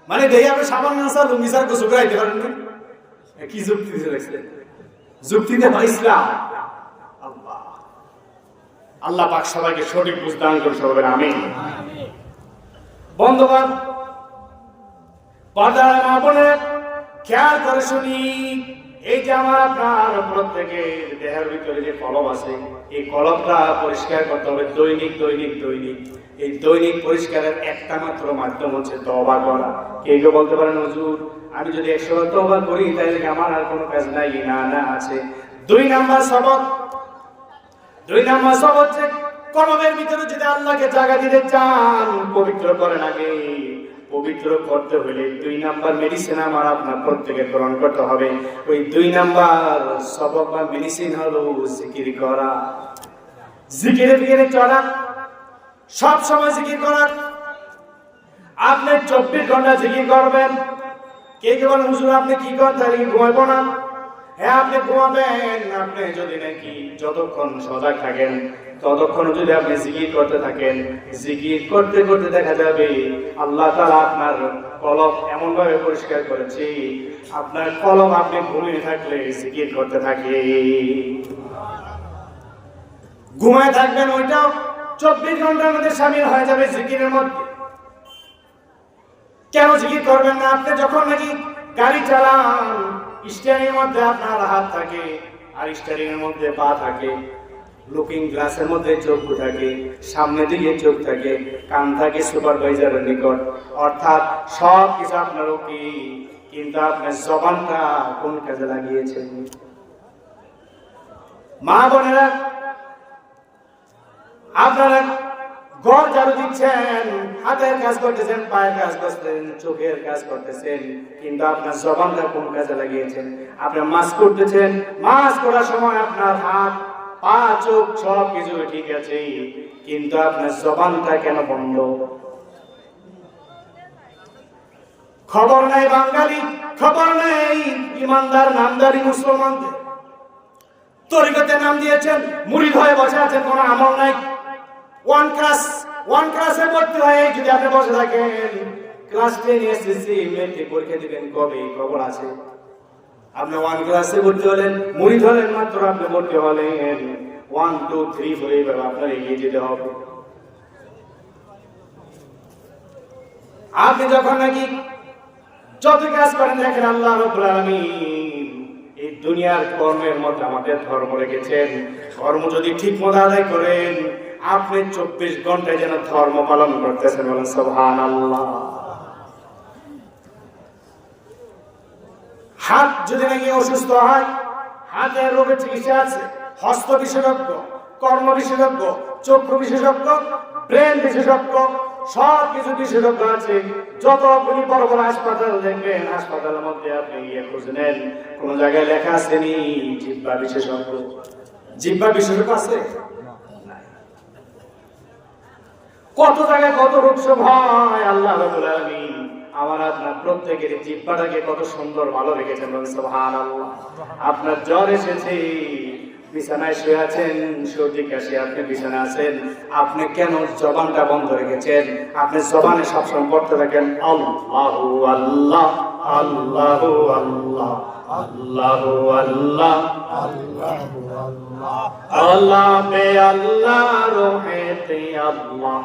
মানে দেখি আপনি সাবান, গামছা, লুঙ্গি ছাড়া গোসল করে আইতে পারেন না? কি যুক্তি দিতে? যুক্তিতে হয় ইসলাম। আল্লাহ পাক সবাইকে সঠিক বুঝ দান করুন, সবাই আমিন। বন্ধুগণ, পর্দার মা বোনের খেয়াল করে শুনি, এই যে আমার আপনার প্রত্যেকের দেহের ভিতরে যে কলব আছে, এই কলবটা পরিষ্কার করতে হবে দৈনিক দৈনিক দৈনিক। এই দৈনিক পরিষ্কারের একটা মাত্র মাধ্যম হচ্ছে তওবা করা। কেউ কেউ বলতে পারেন হুজুর আমি যদি 100 বার তওবা করি তাহলে আমার আর কোনো কাজ নাই? না না, আছে। 2 নম্বর সবক, 2 নম্বর সবক হচ্ছে কলবের ভিতরে যদি আল্লাহকে জায়গা দিতে চান, পবিত্র করেন আগে। পবিত্র করতে হলে 2 নম্বর মেডিসিন আমার আপনার প্রত্যেকে গ্রহণ করতে হবে। ওই 2 নম্বর সবক বা মেডিসিন হলো জিকির করা, জিকিরে ফিরে চলা, সব সময় জিকির করা। আপনি 24 ঘন্টা জিকির করবেন। কে কে বলেন হুজুর আপনি কি করেন তাহলে ঘুমাইবো না? হ্যাঁ, আপনি ঘুমাবেন। আপনি যদি নাকি যতক্ষণ সজাগ থাকেন ততক্ষণ যদি আপনি জিকির করতে থাকেন, জিকির করতে করতে দেখা যাবে আল্লাহ তাআলা আপনার কলব এমন ভাবে পরিষ্কার করেছে, আপনার কলব আপনি ঘুমিয়ে থাকলে জিকির করতে থাকে। ঘুমায় থাকবেন, ওইটাও 24 ঘন্টার মধ্যে শামিল হয়ে যাবে জিকিরের মধ্যে। কেন জিকির করবেন না? আপনি যখন নাকি গাড়ি চালান, স্টিয়ারিং এর মধ্যে আপনার হাত থাকে আর স্টিয়ারিং এর মধ্যে পা থাকে, লুকিং গ্লাসের মধ্যে চোখ থাকে, সামনে দিকে চোখ থাকে, কান থাকে সুপারভাইজারের নিকট, অর্থাৎ সব কিছু আপনার ওকে, কিন্তু আপনার জবানটা কোন কাজে লাগিয়েছেন? মা বোনেরা, আপনারা ঘর ঝাড়ু দিচ্ছেন, হাতের কাজ করতেছেন, পায়ের কাজ করতেছেন, চোখের কাজ করতেছেন, কিন্তু আপনার জবানটা কোন কাজে লাগিয়েছেন? আপনার মাছ করতেছেন, মাছ করার সময় আপনার হাত, পা, চোখ সব কিছু ঠিক আছে, কিন্তু আপনার জবানটা কেন বন্ধ? খবর নাই বাঙালি, খবর নেই ইমানদার নামদারি মুসলমানদের। তরিকতে নাম দিয়েছেন, মুরিদ হয়ে বসে আছেন, কোনো আমল নাই। ওয়ান ক্লাসে ভর্তি হয়ে যদি আপনি বসে থাকেন, ক্লাস 10 এসএসসি মেট্রিক পরীক্ষা দিবেন কবে, খবর আছে? আপনি 1 ক্লাসে ভর্তি হলেন, মুরিদ হলেন মাত্র, আপনি ভর্তি হলেন 1 2 3 4 এইভাবে আপনার এগিয়ে যেতে হবে। আপনি যখন নাকি যত কাজ করেন দেখেন আল্লাহ রাব্বুল আলামিন এই দুনিয়ার কর্মের মধ্যে আমাদের ধর্ম রেখেছেন। ধর্ম যদি ঠিক মতো আদায় করেন, আপনি 24 ঘন্টায় যেন ধর্ম পালন করতেছেন, বলেন সুবহানাল্লাহ। হাত যদি নাকি অসুস্থ হয়, হাতের রোগের চিকিৎসা আছে, হস্ত বিশেষজ্ঞ, কর্ম বিশেষজ্ঞ, চক্ষু বিশেষজ্ঞ, ব্রেন বিশেষজ্ঞ, সব কিছু বিশেষজ্ঞ আছে। যতগুলি বড় বড় হাসপাতাল দেখবেন, হাসপাতালের মধ্যে আপনি গিয়ে খুঁজে নেন, কোন জায়গায় লেখা আছে নি জিহ্বা বিশেষজ্ঞ? জিহ্বা বিশেষজ্ঞ আছে? কত জায়গায় কত রোগ হয়। আল্লাহ রাব্বুল আলামিন আমার আপনার প্রত্যেকের জিহ্বাটাকে কত সুন্দর ভালো রেখেছেন, সুবহানাল্লাহ। আপনার জ্বর এসেছে, বিছানায় শুয়ে আছেন, সর্দি কাশি, আপনি বিছানায় আছেন, আপনি কেন জবানটা বন্ধ রেখেছেন? আপনি জবানে সবসময় পড়তে থাকেন আল্লাহু আল্লাহ, আল্লাহু আল্লাহ, আল্লাহু আল্লাহ, আল্লাহু আল্লাহ, আল্লাহ বে আল্লাহ রহমতে আল্লাহ,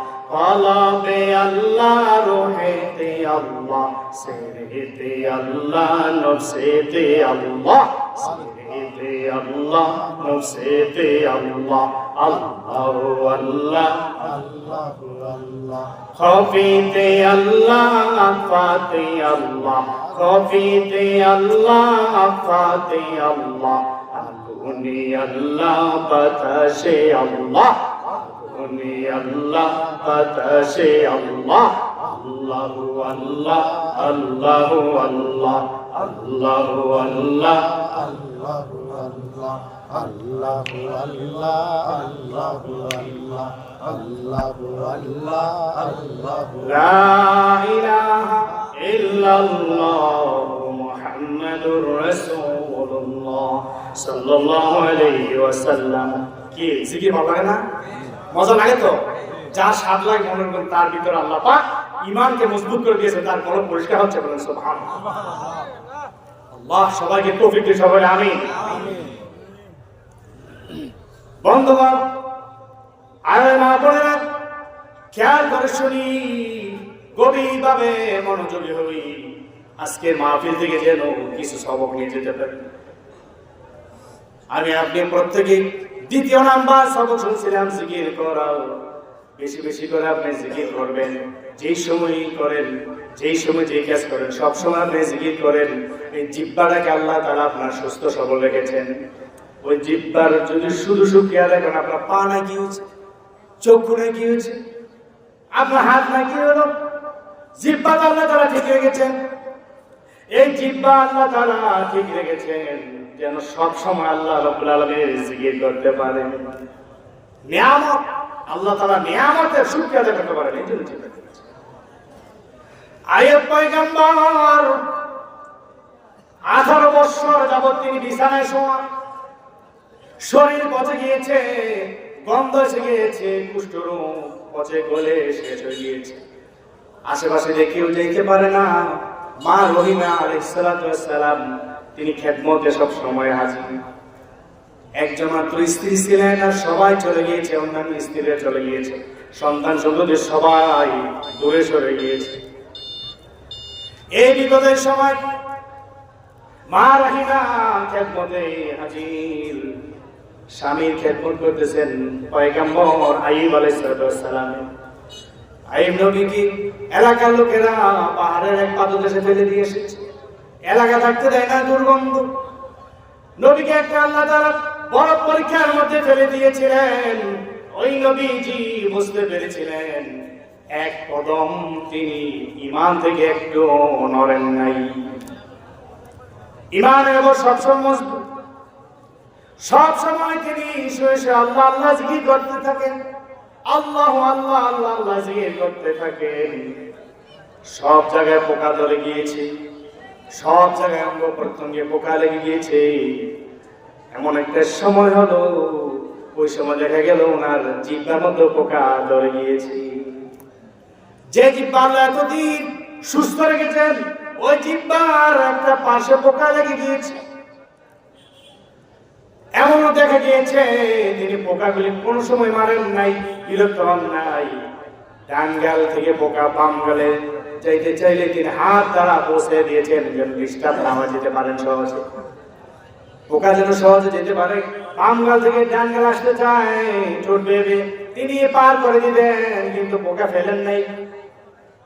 আল্লাহ বে আল্লাহ রহমতে আল্লাহ, সেরেতে আল্লাহ নফসেতে আল্লাহ, সেরেতে আল্লাহ নফসেতে আল্লাহ, আল্লাহু আল্লাহ, আল্লাহু আল্লাহ, খফিতে আল্লাহ আফাতে আল্লাহ, খফিতে আল্লাহ আফাতে আল্লাহ, আগুনে আল্লাহ বাতাসে আল্লাহ, আগুনে আল্লাহ বাতাসে আল্লাহ, আল্লাহু আল্লাহ, আল্লাহু আল্লাহ, আল্লাহু আল্লাহ, আল্লাহু আল্লাহ, আল্লাহু আল্লাহ, আল্লাহু আল্লাহ, আল্লাহু আল্লাহ, আল্লাহু লা ইলাহা ইল্লাল্লাহ মুহাম্মাদুর রাসূলুল্লাহ সাল্লাল্লাহু আলাইহি ওয়াসাল্লাম। কি জিকির ভালো লাগে না? মজা লাগে তো? যা স্বাদ লাগে মনের মধ্যে, তার ভিতরে আল্লাহ পাক ঈমানকে মজবুত করে দিয়েছে, তার কলব পরিষ্কার হচ্ছে, বলেন সুবহানাল্লাহ। আল্লাহ সবাইকে তৌফিক দিয়ে সবাই আমিন। বন্ধুগণ, আরে মা বোনেরা, খেয়াল করে শুনি, গভীরভাবে মনোযোগী হই। আজকে মাহফিল থেকে যেন কিছু সবক নিয়ে যেতে পারি। আমি আপনি প্রত্যেকে 2য় নাম্বার সবক শুনছিলাম জিকির করা। বেশি বেশি করে আপনি জিকির করবেন, যেই সময় করেন, যেই সময় যেই কাজ করেন, সব সময় আপনি জিকির করেন। এই জিহ্বাটাকে আল্লাহ তাআলা আপনার সুস্থ সবল রেখেছেন। ওই জিহ্বার যদি শুধু শুকিয়ে দেখেন, আপনার পা না কি হচ্ছে, চক্ষু না কি হচ্ছে, আপনার হাত না কি হলো, জিহ্বা আল্লাহ তাআলা ঠিক রেখেছেন। এই জিহ্বা আল্লাহ তাআলা ঠিক রেখেছেন যেন সব সময় আল্লাহ রাব্বুল আলামিনের জিকির করতে পারেন। নিয়ামত আল্লাহ তাআলা নিয়ামতের শুকরিয়া আদায় করতে পারেন, এই জন্য জিহ্বা রেখেছেন। আইয়ুব পয়গম্বর 18 বছর যাবত তিনি বিছানায় শোয়া, শরীর পচে গিয়েছে, গন্ধ এসে গিয়েছে, কুষ্ঠরোগ পচে গলে শেষ হয়ে গিয়েছে। আশেপাশে কেউ দেখতে পারে না। মা রহিমা আলাইহিস সালাতু ওয়াস সালাম তিনি খেদমতে সব সময় হাজির। একজন মাত্র স্ত্রী ছিলেন, আর সবাই চলে গিয়েছে, অন্যান্য স্ত্রীরা চলে গিয়েছে, সন্তান সন্ততি সবাই দূরে সরে গিয়েছে। এই বিপদের সময় মা রহিমা খেদমতে হাজির, স্বামীর খেদমত করতেছেন পয়গম্বর আইয়ুব আলাইহিস সালাম। আইয়ুব নবীকে এলাকার লোকেরা পাহাড়ের এক পাদদেশে ফেলে দিয়ে এসেছে, এলাকা থাকতে দেয় না, দুর্গন্ধ। নবীকে একটা আল্লাহ তাআলা বড় পরীক্ষার মধ্যে ফেলে দিয়েছিলেন। ওই নবীজি বুঝতে পেরেছিলেন এক কদম তিনি ঈমান থেকে একটু নড়েন নাই। ঈমানের উপর সবসময় মজবুত, সবসময় তিনি শুয়ে শুয়ে আল্লাহ আল্লাহ জিকির করতে থাকেন, আল্লাহ আল্লাহ আল্লাহ আল্লাহ জিকির করতে থাকেন। সব জায়গায় পোকা ধরে গিয়েছে, সব জায়গায় অঙ্গ প্রত্যঙ্গে পোকা লেগে গিয়েছে। এমন একটা সময় হলো, ওই সময় দেখা গেল ওনার জিহ্বার মধ্যে পোকা ধরে গিয়েছে। যে জিহ্বা আল্লাহ এতদিন সুস্থ রেখেছেন, ওই জিহ্বার একটা পাশে পোকা লেগে গিয়েছে। এমনও দেখা গিয়েছে তিনি পোকাগুলি কোন সময় মারেন নাই, বিরক্ত হন নাই। ডান গাল থেকে পোকা বাম গালে চাইতে চাইলে তিনি হাত দ্বারা পৌঁছে দিয়েছেন যেন ডিস্টার্ব না হয়ে যেতে পারেন সহজে, পোকা যেন সহজে যেতে পারে। বাম গাল থেকে ডান গাল আসতে চায়, ঠোঁট বেয়ে তিনি পার করে দিতেন, কিন্তু পোকা ফেলেন নাই।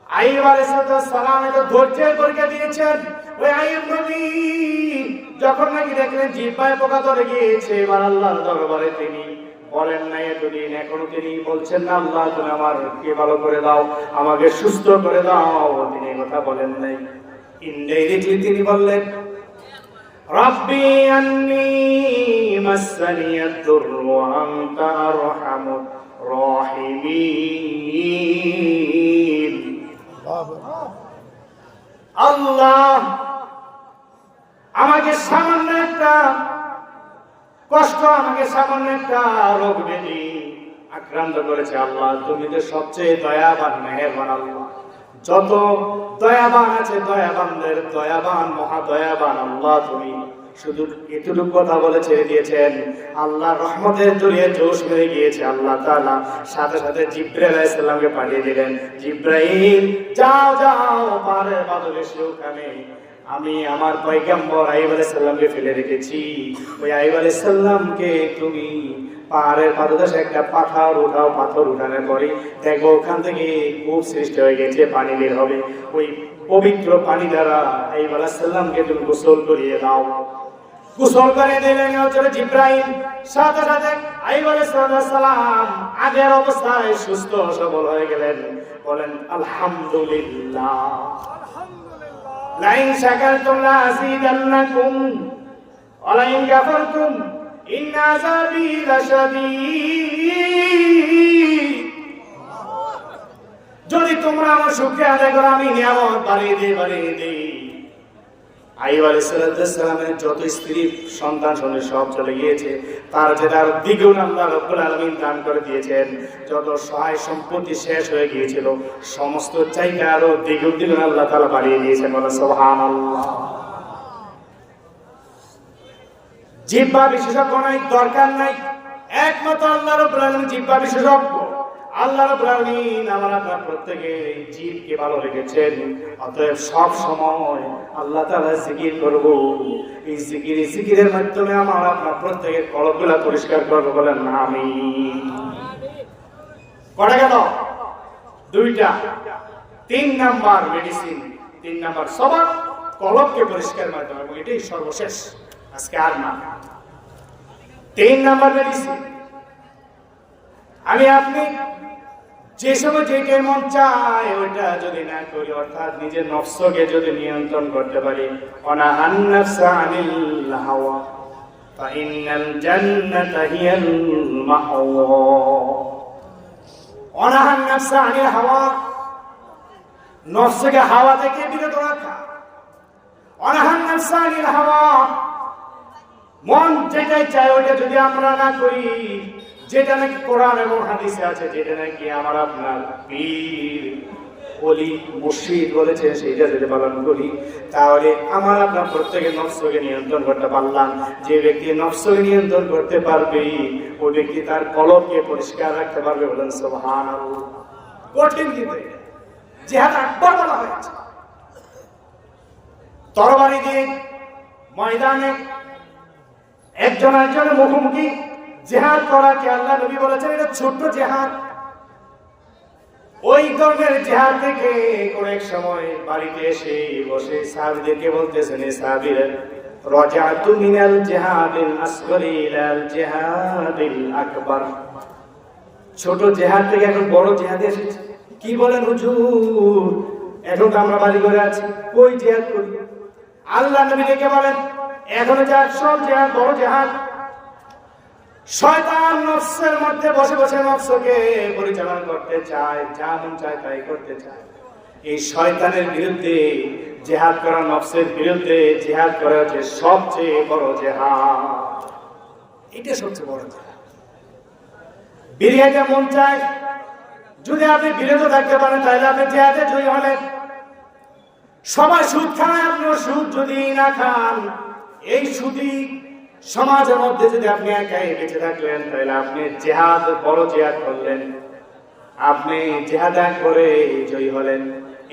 আইয়ুব আলাইহিস সালাম এত ধৈর্যের পরীক্ষা দিয়েছেন। ওই আইয়ুব নবী যখন নাকি দেখলেন জিহ্বায় পোকা ধরে গিয়েছে, এবার আল্লাহর দরবারে তিনি বলেন নাই এতদিন, এখনো তিনি বলছেন না আল্লাহ তুমি আমাকে ভালো করে দাও, আমাকে সুস্থ করে দাও, তিনি কথা বলেন নাই। ইনডাইরেক্টলি তিনি বললেন রাব্বি আন্নী মাসসানিয়াদ দুররু ওয়া আনতা আরহামুর রাহিমিন। আল্লাহ আমাকে সামান্য একটা কষ্ট, আমাকে সামান্য একটা রোগ ব্যাধি আক্রান্ত করেছে, আল্লাহ তুমি তো সবচেয়ে দয়াবান মেহেরবান আল্লাহ। যত দয়াবান আছে দয়াবানদের দয়াবান মহাদয়াবান আল্লাহ, তুমি শুধু এতটুকু কথা বলে ছেড়ে দিয়েছেন। আল্লাহ রহমতের জড়িয়ে জোশ মেরে গিয়েছে। আল্লাহ তাআলা সাথে সাথে জিবরাইল আলাইহিস সালামকে পাঠিয়ে দিলেন, জিবরাইল যাও যাও পাহাড়ের পাদদেশে এসে ওখানে আমি আমার পয়গম্বর আইয়ুব আলাইহিস সালামকে ফেলে রেখেছি। ওই আইয়ুব আলাইহিস সালামকে তুমি পাহাড়ের পাদদেশে একটা পাথর উঠাও, পাথর উঠানোর পরে দেখো ওখান থেকে কূপ সৃষ্টি হয়ে গেছে, পানি বের হবে। ওই পবিত্র পানি দ্বারা আইয়ুব আলাইহিস সালামকে তুমি গোসল করিয়ে দাও। গোসল করে দিলেন হযরত জিবরাইল। সাথে সাথে আইয়ুব আলাইহিস সালাম আগের অবস্থায় সুস্থ সবল হয়ে গেলেন। বলেন আলহামদুলিল্লাহ। লাইন শাকারতুম লাযিদান্নাকুম ওয়া লাইন কাফারতুম ইন্না আযাবি লাশাদীদ। যদি তোমরা আমার শুকরিয়া আদায় করো আমি নিয়ামত বাড়িয়ে দিই। আইয়ুব আলাইহিস সালামের যত স্ত্রী সন্তান সব চলে গিয়েছে, তার যে তার দ্বিগুণ আল্লাহ রাব্বুল আলামিন দান করে দিয়েছেন। যত সহায় সম্পত্তি শেষ হয়ে গিয়েছিল সমস্ত চাইতে আরো দ্বিগুণ আল্লাহ তাআলা বাড়িয়ে দিয়েছেন। বলে সুবহানাল্লাহ। জিহ্বা বিশেষজ্ঞ নাই, দরকার নাই, একমাত্র আল্লাহ রাব্বুল আলামিন জিহ্বা বিশেষজ্ঞ। আল্লাহ রাব্বুল আলামিন আমার আপনার প্রত্যেকের এই জিহ্বাকে ভালো রেখেছেন। অতএব সব সময় আল্লাহ তাআলা জিকির করব। এই জিকিরের মাধ্যমে আমার আপনার প্রত্যেকের কলবগুলো পরিষ্কার করব। বলেন আমিন। কটা গেল? দুইটা। 3 নাম্বার মেডিসিন, 3 নাম্বার সবক কলবকে পরিষ্কার মাধ্যমে, এবং এটাই সর্বশেষ, আজকে আর না। 3 নাম্বার মেডিসিন, আমি আপনি যে সময় যেটাই মন চায় ওইটা যদি না করি, অর্থাৎ নিজের নফসকে যদি নিয়ন্ত্রণ করতে পারি, অনাহান নাফসা আনিল হাওয়া ফাইনাল জান্নাতা হিয়াল মাওয়া। অনাহান নাফসা আনিল হাওয়া, নফসকে হাওয়া থেকে বিরত রাখা। অনাহান নাফসা আনিল হাওয়া, মন যেটাই চায় ওইটা যদি আমরা না করি, যেটা নাকি কোরআন এবং হাদিসে আছে, যেটা নাকি আমার আপনার পীর ওলি মুর্শিদ বলেছে, সেইটা যদি পালন করি, তাহলে আমার আপনার প্রত্যেকের নফসকে নিয়ন্ত্রণ করতে পারলাম। যে ব্যক্তি নফসকে নিয়ন্ত্রণ করতে পারবে ওই ব্যক্তি তার কলবকে পরিষ্কার রাখতে পারবে। বলেন সুবহানাল্লাহ। কঠিন কিন্তু জিহাদ আকবার বলা হয়েছে। তরবারি দিয়ে ময়দানে একজন আরেকজনের মুখোমুখি জিহাদ করাকে আল্লাহ নবী বলেছেন এটা ছোট্ট জিহাদ। ওই ধরনের জিহাদ থেকে অনেক সময় বাড়িতে এসে বসে সাহাবীদেরকে বলতেছেন, এ সাহাবীরা রাজাতু মিনাল জিহাদিল আসগরি ইলাল জিহাদিল আকবার। ছোট জিহাদ থেকে এখন বড় জিহাদে এসেছে। কি বলেন হুজুর, এখন তো আমরা বাড়ি ঘরে আছি, কই জিহাদ করি? আল্লাহ নবী ডেকে বলেন এখনো যে সব জিহাদ বড় জিহাদ। শয়তান নফসের মধ্যে বসে বসে নফসকে পরিচালনা করতে চায়, যা মন চায় তাই করতে চায়। এই শয়তানের বিরুদ্ধে জিহাদ করা, নফসের বিরুদ্ধে জিহাদ করা হচ্ছে সবচেয়ে বড় জিহাদ। এটা সবচেয়ে বড় জিহাদ। বিরিয়াতে মন চায়, যদি আপনি বিরত থাকতে পারেন তাহলে আপনি জিহাদে জয়ী হলেন। সবাই সুদ খায়, আপনিও সুদ যদি না খান, এই সুদী সমাজের মধ্যে যদি আপনি একাই বেঁচে থাকলেন তাহলে আপনি জিহাদ, বড় জিহাদ করলেন, আপনি জিহাদ করে জয়ী হলেন।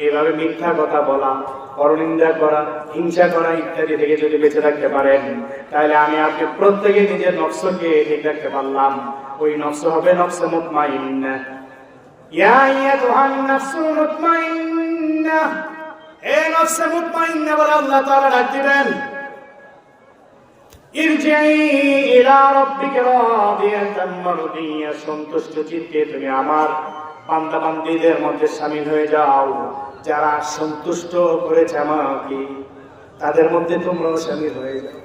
এভাবে মিথ্যা কথা বলা, পরনিন্দা করা, হিংসা করা ইত্যাদি থেকে যদি বেঁচে থাকতে পারেন তাহলে আমি আপনি প্রত্যেকে নিজের নফসকে ঠিক রাখতে পারলাম। ওই নফস হবে নফসে মুতমাইন্নাহ। ইয়া আইয়াতুহান নাফসুল মুতমাইন্নাহ, হে নফসে মুতমাইন্নাহ বলে আল্লাহ তাআলা ডাক দিবেন। ইরজিই ইলা রাব্বিকা রাদিয়াতাম মারদিয়া, সন্তুষ্ট চিত্তে তুমি আমার বান্দা বান্দীদের মধ্যে শামিল হয়ে যাও। যারা সন্তুষ্ট করেছে আমাকে তাদের মধ্যে তোমরাও শামিল হয়ে যাও।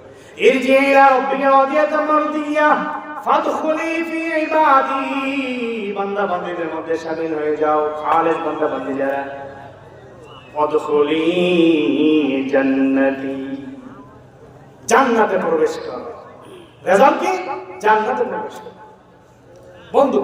ইরজিই ইলা রাব্বিকা রাদিয়াতাম মারদিয়া ফাদখুলি ফি ইবাদি, বান্দা বান্দীদের মধ্যে শামিল হয়ে যাও। খালেস বান্দা বান্দী যারা, ফাদখুলি জান্নাতি, জান্নাতে প্রবেশ করো। রেজাল্ট কি? জান্নাতে প্রবেশ করো। বন্ধু,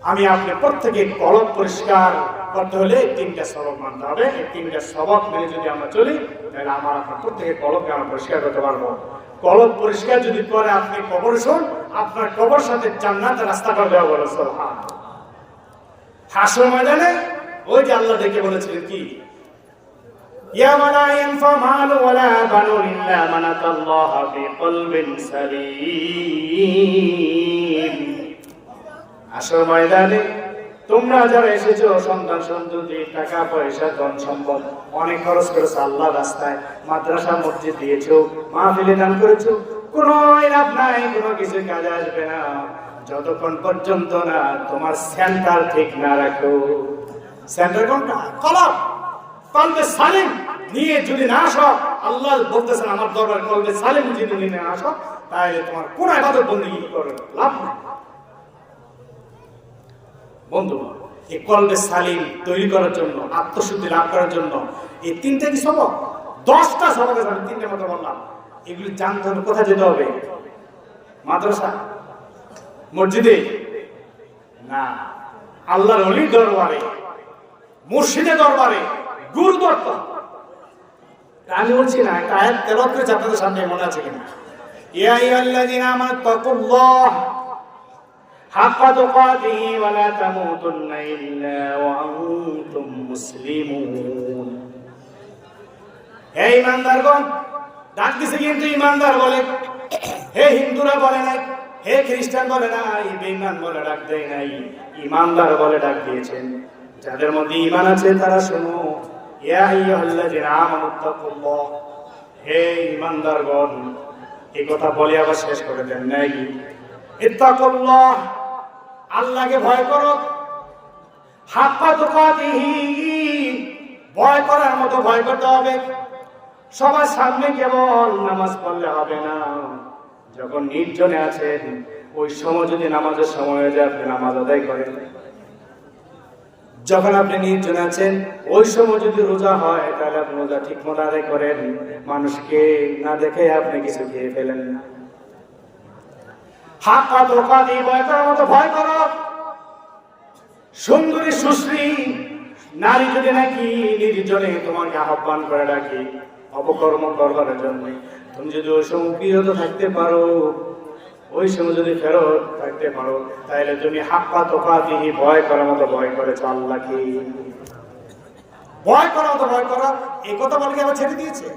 আমি আপনি প্রত্যেকে কলব পরিষ্কার করতে হলে তিনটা সবক মানতে হবে। এই তিনটা সবক মেনে যদি আমরা চলি তাহলে আমার আপনার প্রত্যেকে কলবকে আমরা পরিষ্কার করতে পারবো। কলব পরিষ্কার যদি করে আপনি কবর শুন, আপনার কবর সাথে জান্নাতের রাস্তা করে দেওয়া বলে। সুবহানাল্লাহ। হাসর ময়দানে ওই যে আল্লাহ ডেকে বলেছিলেন কি, يوم لا ينفع مال ولا بنون إلا من أتى الله بقلب سليم। আসল ময়দানে তোমরা যারা এসেছো, সন্তান সন্ততি, টাকা পয়সা, ধন সম্পদ অনেক খরচ করেছো আল্লাহর রাস্তায়, মাদ্রাসা মসজিদ দিয়েছো, মাহফিলে দান করেছো, কোনো লাভ নাই, কোনো কিছু কাজে আসবে না যতক্ষণ পর্যন্ত না তোমার সেন্টার ঠিক না রাখো। সেন্টার কোনটা? কলব। কলবে সালিম নিয়ে যদি না আসো, আল্লাহ বলতেছেন আমার দরবারে কলবে সালিম যদি নিয়ে না আসো তাহলে তোমার কোন ইবাদত বন্দেগী করে লাভ নেই। বন্ধু, এই কলবে সালিম তৈরি করার জন্য, আত্মশুদ্ধি লাভ করার জন্য এই তিনটা কি সবক? 10টা সবক আছে, আমি 3টে মতো বললাম। এগুলি জানতে হবে। কোথায় যেতে হবে? মাদ্রাসা, মসজিদে না, আল্লাহর ওলির দরবারে, মুর্শিদের দরবারে, গুরু দরবার। আমি বলছি না, একটা আয়াত তেলাওয়াত করেছি আপনাদের সামনে, মনে আছে কিনা? ইয়া আইয়ুহাল্লাযীনা আমানু তাকুল্লাহ হাক্কা তুকাতিহি ওয়া লা তামুতুন্না ইল্লা ওয়া আনতুম মুসলিমুন। হে ঈমানদারগণ, ডাক দিছে কিন্তু ঈমানদার বলে, হে হিন্দুরা বলে নাই, হে খ্রিস্টান বলে নাই, বেঈমান বলে ডাক দেয় নাই, ঈমানদার বলে ডাক দিয়েছেন। যাদের মধ্যে ঈমান আছে তারা শোনো। ইয়া আইয়ুহাল্লাযীনা আমানু তাকুল্লাহ, হে ঈমানদারগণ, এই কথা বলে আবার শেষ করে দেন নাই, ইত্তাকুল্লাহ, আল্লাহকে ভয় করো, হাক্কা তুকাতিহি, ভয় করার মতো ভয় করতে হবে। সবার সামনে কেবল নামাজ পড়লে হবে না, যখন নির্জনে আছেন ওই সময় যদি নামাজের সময় হয়ে যায় আপনি নামাজ আদায় করেন। যখন আপনি নির্জনে আছেন ওই সময় যদি রোজা হয় তাহলে আপনি রোজা ঠিক মতো আদায় করেন। মানুষকে না দেখে আপনি কিছু খেয়ে ফেলেন না। হাক্কা তুকাতিহি, ভয় করার মতো ভয় করো। সুন্দরী সুশ্রী নারী যদি নাকি নির্জনে তোমাকে আহ্বান করে ডাকে অপকর্ম করবার জন্য, তুমি যদি ওই সময় বিরত থাকতে পারো, ওই সময় যদি ফেরত থাকতে পারো তাহলে তুমি হাক্কা তুকাতিহি, ভয় করার মতো ভয় করেছো আল্লাহকে। ভয় করার মতো ভয় করা, এই কথা বলে কি আবার ছেড়ে দিয়েছে?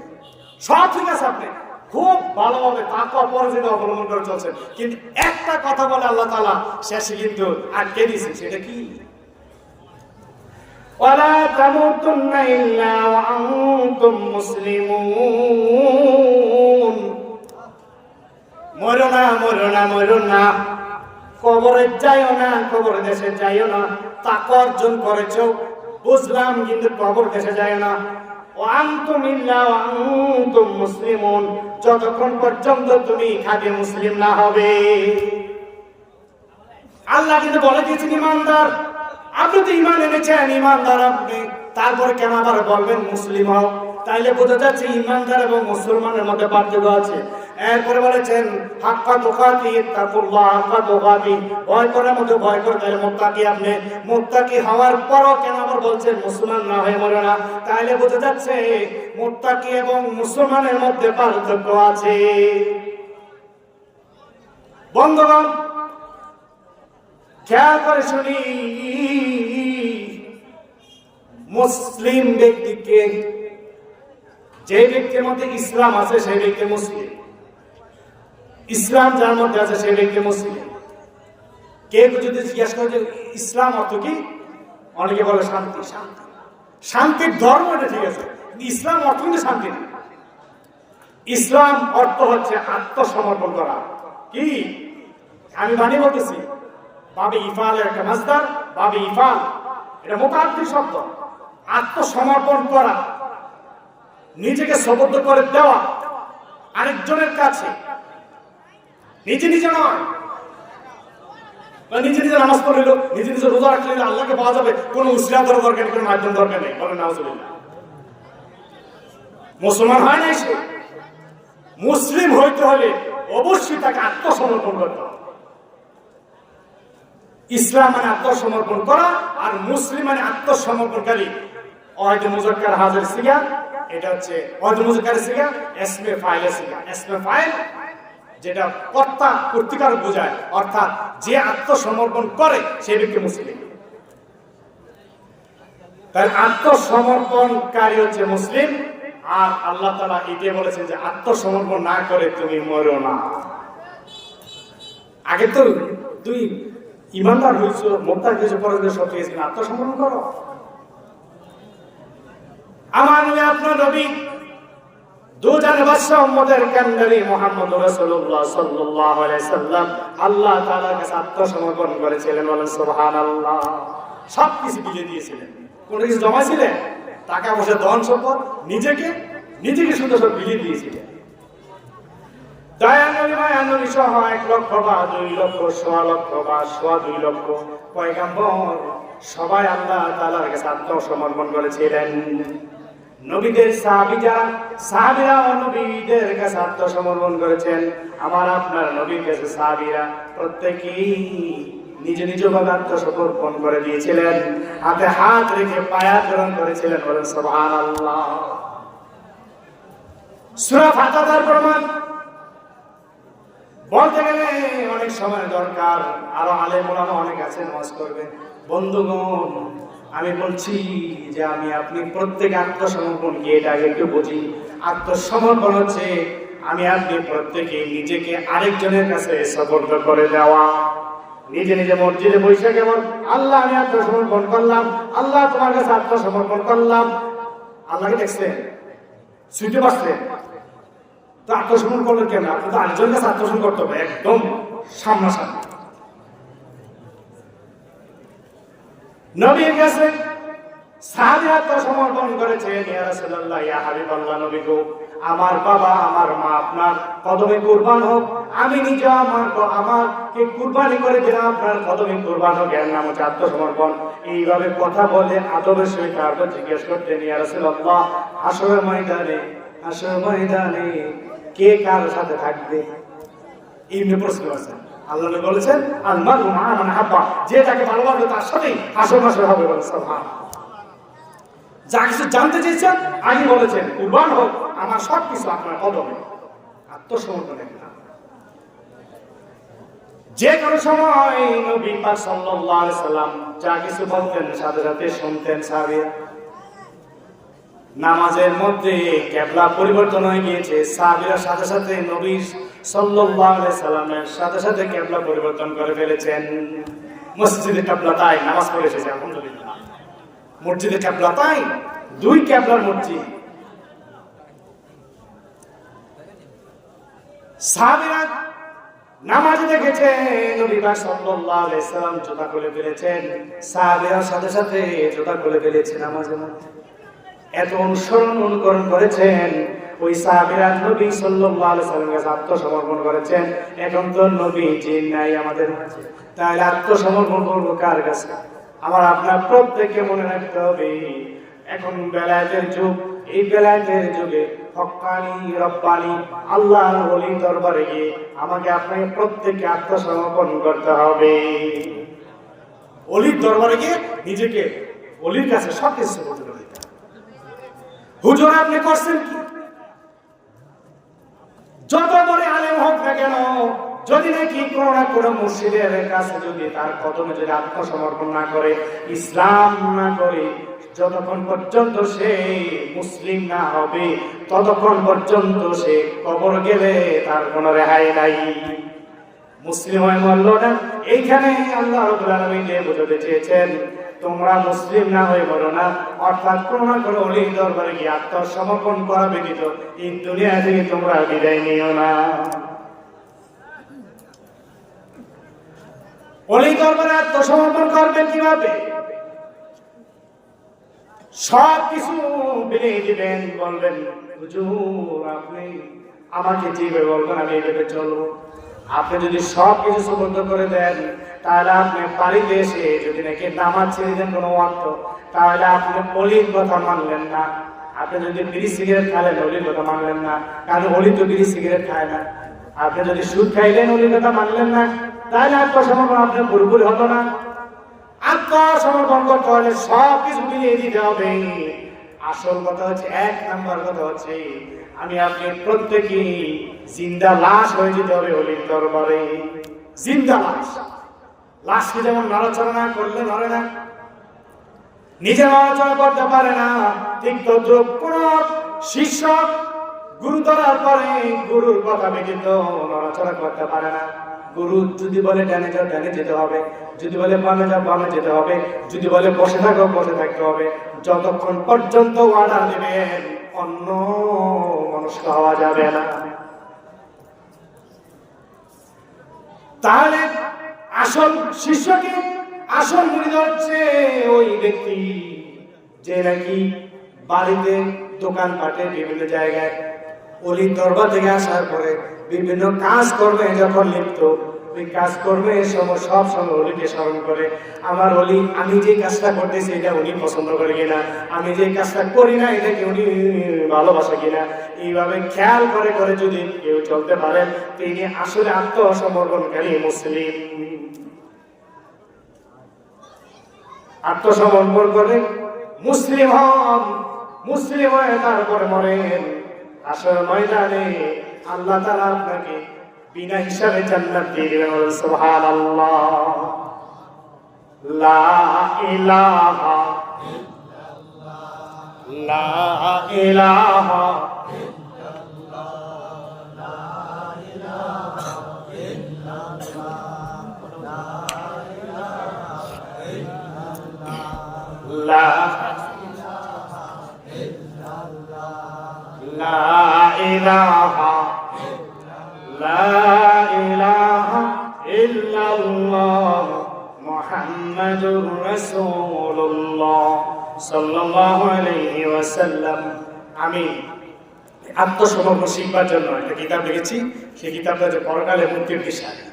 সব ঠিক আছে, আপনি খুব ভালোভাবে তাকওয়া পরহেজ অবলম্বন করে চলছেন, কিন্তু একটা কথা বলে আল্লাহ তাআলা শেষে কিন্তু আটকে দিয়েছেন। সেটা কি? ওয়ালা তামুতুন্না ইল্লা ওয়া আনতুম মুসলিমুন। মরো না, মরো না, মরো না, কবরে যাইও না, কবর দেশে যাইও না। তাকওয়া অর্জন করেছো বুঝলাম, কিন্তু কবর দেশে যাইও না। ওয়া আনতুম ইল্লা ওয়া আনতুম মুসলিমুন, যতক্ষণ পর্যন্ত তুমি খাঁটি মুসলিম না হবে। আল্লাহ কিন্তু বলে দিয়েছেন ঈমানদার, আপনি তো ঈমান এনেছেন, ঈমানদার আপনি, তারপরে কেন আবার বলবেন মুসলিম হও? তাইলে বোঝা যাচ্ছে ঈমানদার এবং মুসলমানের মধ্যে পার্থক্য আছে। এরপরে বলেছেন হাক্কা তুকাতি তাকুল্লাহ হাক্কা তুকাতি, ভয় করার মতো ভয় করে, তাহলে মুত্তাকি আপনি। মুত্তাকি হওয়ার পরও কেন আবার বলছেন মুসলমান না হয়ে মরে না? তাইলে বোঝা যাচ্ছে মুত্তাকি এবং মুসলমানের মধ্যে পার্থক্য আছে। বন্ধুগণ, খেয়াল করে শুনি, মুসলিম ব্যক্তিকে, যে ব্যক্তির মধ্যে ইসলাম আছে সেই ব্যক্তি মুসলিম। ইসলাম যার মধ্যে আছে সেই ব্যক্তি মুসলিম। কেউ যদি জিজ্ঞাসা করে যে ইসলাম অর্থ কি, অনেকে বলে শান্তি। শান্তি, শান্তির ধর্ম, এটা ঠিক আছে, ইসলাম অর্থ কিন্তু শান্তি না। ইসলাম অর্থ হচ্ছে আত্মসমর্পণ করা। কি আমি বানিয়ে বলতেছি, বাবে ইফালের একটা মাসদার, বাবে ইফাল, এটা মুতাআদ্দি শব্দ। আত্মসমর্পণ করা, নিজেকে সবদ্ধ করে দেওয়া আরেকজনের কাছে, নিজে নিজে নয়। নিজে নিজে নামাজ পড়িল, নিজে নিজে রোজা রাখলে আল্লাহকে পাওয়া যাবে, কোনো উসিলা করার দরকার নেই, কোনো মাধ্যম দরকার নেই। বলেন নাউজুবিল্লাহ। মুসলমান হয় নাই সে। মুসলিম হইতে হলে অবশ্যই তাকে আত্মসমর্পণ করতে হবে। ইসলাম মানে আত্মসমর্পণ করা, আর মুসলিম মানে আত্মসমর্পণকারী। ওয়াহিদ মুজাক্কার হাজির সিগা, এটা হচ্ছে ওয়াহিদ মুজাক্কার সিগা, ইসমে ফাইলের সিগা। ইসমে ফাইল যেটা কর্তা কর্তৃকার বোঝায়, অর্থাৎ যে আত্মসমর্পণ করে সে ব্যক্তি মুসলিম। তাই আত্মসমর্পণকারী হচ্ছে মুসলিম। আর আল্লাহ তাআলা এটাই বলেছেন যে আত্মসমর্পণ না করে তুমি মরো না। আগে তো তুই ইমানদার হয়েছো, মুত্তাকি হয়েছো, পরে সব ঠিক আছে, আত্মসমর্পণ করো। আমার নবী, আপনার নবী, দুজন বাদশা উম্মতের কান্ডারি মুহাম্মদ রাসূলুল্লাহ সাল্লাল্লাহু আলাইহি সাল্লাম আল্লাহ তাআলার কাছে আত্মসমর্পণ করেছিলেন। বলেন সুবহানাল্লাহ। সবকিছু বিলিয়ে দিয়েছিলেন, কোনো কিছু জমাইছিলেন, টাকা পয়সা, ধন সম্পদ, নিজেকে শুধু সব বিলিয়ে দিয়েছিলেন। দয়া নবী, মায়া নবী সহ 1 লক্ষ বা 2 লক্ষ, 1.5 লক্ষ বা 2.5 লক্ষ পয়গম্বর সবাই আল্লাহ তাআলার কাছে আত্মসমর্পণ করেছিলেন। নবীদের সাহাবীরা নবীদের কাছে আত্মসমর্পণ করেছেন। আমার আপনার নবীর কাছে সাহাবীরা প্রত্যেকেই নিজ নিজভাবে আত্মসমর্পণ করে দিয়েছিলেন। হাতে হাত রেখে বায়াত গ্রহণ করেছিলেন। বলেন সুবহানাল্লাহ। সূরা ফাতিহার প্রমাণ বলতে গেলে অনেক সময় দরকার, আরো আলেম ওলামা অনেক আছেন, ওয়াজ করবেন। বন্ধুগণ, আমি বলছি যে আপনি প্রত্যেকে আত্মসমর্পণ কি, এটা আগে একটু বুঝি। আত্মসমর্পণ হচ্ছে আপনি প্রত্যেকে নিজেকে আরেকজনের কাছে সুপর্দ করে দেওয়া। নিজে নিজে মসজিদে বসে কেমন আল্লাহ আমি আত্মসমর্পণ করলাম, আল্লাহ তোমার কাছে আত্মসমর্পণ করলাম। আল্লাহকে দেখছেন, শুনতে পাচ্ছেন তো আত্মসমর্পণ করলেন কেন? আপনি তো আরেকজনের কাছে আত্মসমর্পণ করতে হবে, একদম সামনাসামনি। নবীর কাছে সাহাবীরা আত্মসমর্পণ করেছেন। ইয়া রাসূলুল্লাহ, ইয়া হাবিবাল্লাহ, নবী গো, আমার বাবা আমার মা আপনার কদমে কুরবান হোক, আমি নিজে আমাকে কুরবানি করে দিলাম, আপনার কদমে কুরবান হোক, এর নাম হচ্ছে আত্মসমর্পণ। এইভাবে কথা বলে আদবের সহিত তারপর জিজ্ঞেস করতেন, ইয়া রাসূলুল্লাহ, হাশরের ময়দানে কে কার সাথে থাকবে? এমনি প্রশ্ন আছে। আল্লাহ বলেছেন আল মারউ মা মান হাব্বা, যে তাকে ভালোবাসবে তার সাথেই হাসর মাসর হবে। বলেন সুবহানাল্লাহ। যা কিছু জানতে চেয়েছেন আগে বলেছেন কুরবান হোক, আমার সবকিছু আপনার কদমে। আত্মসমর্পণের নাম। যে কোনো সময় নবী পাক সাল্লাল্লাহু আলাইহি সাল্লাম যা কিছু বলতেন সাথে সাথে শুনতেন সাহাবীরা। নামাজের মধ্যে কিবলা পরিবর্তন হয়ে গিয়েছে, সাহাবীরা সাথে সাথে নবী সাল্লাল্লাহু আলাইহি সাল্লামের সাথে সাথে কিবলা পরিবর্তন করে ফেলেছেন। মসজিদে কিবলাতাই নামাজ পড়ে এসেছে, আলহামদুলিল্লাহ। মসজিদে কিবলাতাই, 2 কিবলার মসজিদ। সাহাবীরা নামাজে দেখেছে নবী পাক সাল্লাল্লাহু আলাইহি সাল্লাম জুতা খুলে ফেলেছেন, সাহাবীরা সাথে সাথে জুতা খুলে ফেলেছে নামাজের মধ্যে। এত অনুকরণ করেছেন ওই সাহাবীরা নবী সাল্লাল্লাহু আলাইহি সাল্লামের কাছে আত্মসমর্পণ করেছেন। এখন তো নবী জিন নাই আমাদের মাঝে, তাহলে আত্মসমর্পণ করবো কার কাছে? আমার আপনার প্রত্যেককে মনে রাখতে হবে এখন বেলায়েতের যুগ। এই বেলায়েতের যুগে হক্কানি রব্বানি আল্লাহর ওলির দরবারে গিয়ে আমাকে আপনাকে প্রত্যেককে আত্মসমর্পণ করতে হবে। ওলির দরবারে গিয়ে নিজেকে ওলির কাছে সবকিছু করতে হবে। হুজুর আপনি করছেন কি? যত বড় আলেম হোক না কেন, যদি নাকি কোনো না কোনো মুর্শিদের কাছে যদি তার কদমে যদি আত্মসমর্পণ না করে, ইসলাম না করে, যতক্ষণ পর্যন্ত সে মুসলিম না হবে ততক্ষণ পর্যন্ত সে কবর গেলে তার কোনো রেহাই নাই। মুসলিম হয়ে মরল না, এইখানে আল্লাহ রাব্বুল আলামিন বোঝাতে চেয়েছেন তোমরা মুসলিম না হয়ে মরো না, অর্থাৎ কোনো না কোনো ওলির দরবারে গিয়ে আত্মসমর্পণ করা ব্যতীত এই দুনিয়া থেকে তোমরা বিদায় নিও না। ওলির দরবারে আত্মসমর্পণ করবেন কিভাবে? সব কিছু বিলিয়ে দিবেন, বলবেন হুজুর আপনি আমাকে যেভাবে বলবেন আমি এইভাবে চলবো। আপনি যদি সব কিছু সুবন্ধ করে দেন, তাহলে আপনি বাড়িতে এসে যদি নাকি নামাজ ছেড়ে দেন কোনো ওয়াক্ত, তাহলে আপনি ওলির কথা মানলেন না। আপনি যদি বিড়ি সিগারেট খাইলেন, ওলির কথা মানলেন না, কারণ ওলি তো বিড়ি সিগারেট খায় না। আপনি যদি সুদ খাইলেন, ওলির কথা মানলেন না, তাহলে আত্মসমর্পণ আপনার পুরোপুরি হতো না। আত্মসমর্পণ করতে হলে সব কিছু মিলিয়ে দিতে হবে। আসল কথা হচ্ছে, এক নাম্বার কথা হচ্ছে, আমি আপনি প্রত্যেকেই জিন্দা লাশ হয়ে যেতে হবে ওলির দরবারে। জিন্দা লাশ, লাশকে যেমন নড়াচড়া না করলে নড়ে না, নিজে নড়াচড়া করতে পারে না, ঠিক তদ্রুপ কোন শিষ্যক গুরু ধরার পরে গুরুর কথা ব্যতীত নড়াচড়া করতে পারে না। গুরু যদি বলে ডানে যাও ডানে যেতে হবে, যদি বলে বামে যাও বামে যেতে হবে, যদি বলে বসে থাকো বসে থাকতে হবে, যতক্ষণ পর্যন্ত অর্ডার দেবেন অন্য মানুষ হওয়া যাবে না। তাহলে আসল শিষ্যকে, আসল মুরিদ হচ্ছে ওই ব্যক্তি যে নাকি বাড়িতে দোকানপাটে বিভিন্ন জায়গায় ওলির দরবার থেকে আসার পরে বিভিন্ন কাজ কর্মে যখন লিপ্ত, ওই কাজ কর্মে সব সময় ওলিকে স্মরণ করে, আমার ওলি আমি যে কাজটা করতেছি এটা উনি পছন্দ করে কিনা, আমি যে কাজটা করি না এটা কি উনি ভালোবাসে কিনা, এইভাবে খেয়াল করে করে যদি কেউ চলতে পারেন তিনি আসলে আত্মসমর্পণকারী মুসলিম। আত্মসমর্পণ করে মুসলিম হন, মুসলিম হয়ে তারপরে মরেন, আসল ময়দানে আল্লাহ তাআলা আপনাকে বিনা হিসাবে জান্নাত দিয়ে দিবেন। সুবহানাল্লাহ, লা ইলাহা ইল্লাল্লাহ, লা ইলাহা লা ইলাহা লা ইলাহা ইল্লাল্লাহ মুহাম্মাদুর রাসূলুল্লাহ সাল্লাল্লাহু আলাইহি ওয়াসাল্লাম। আমি আত্মসমর্পণ শিখবার জন্য একটা কিতাব লিখেছি, সেই কিতাবটা হচ্ছে পরকালে মুক্তির দিশারি।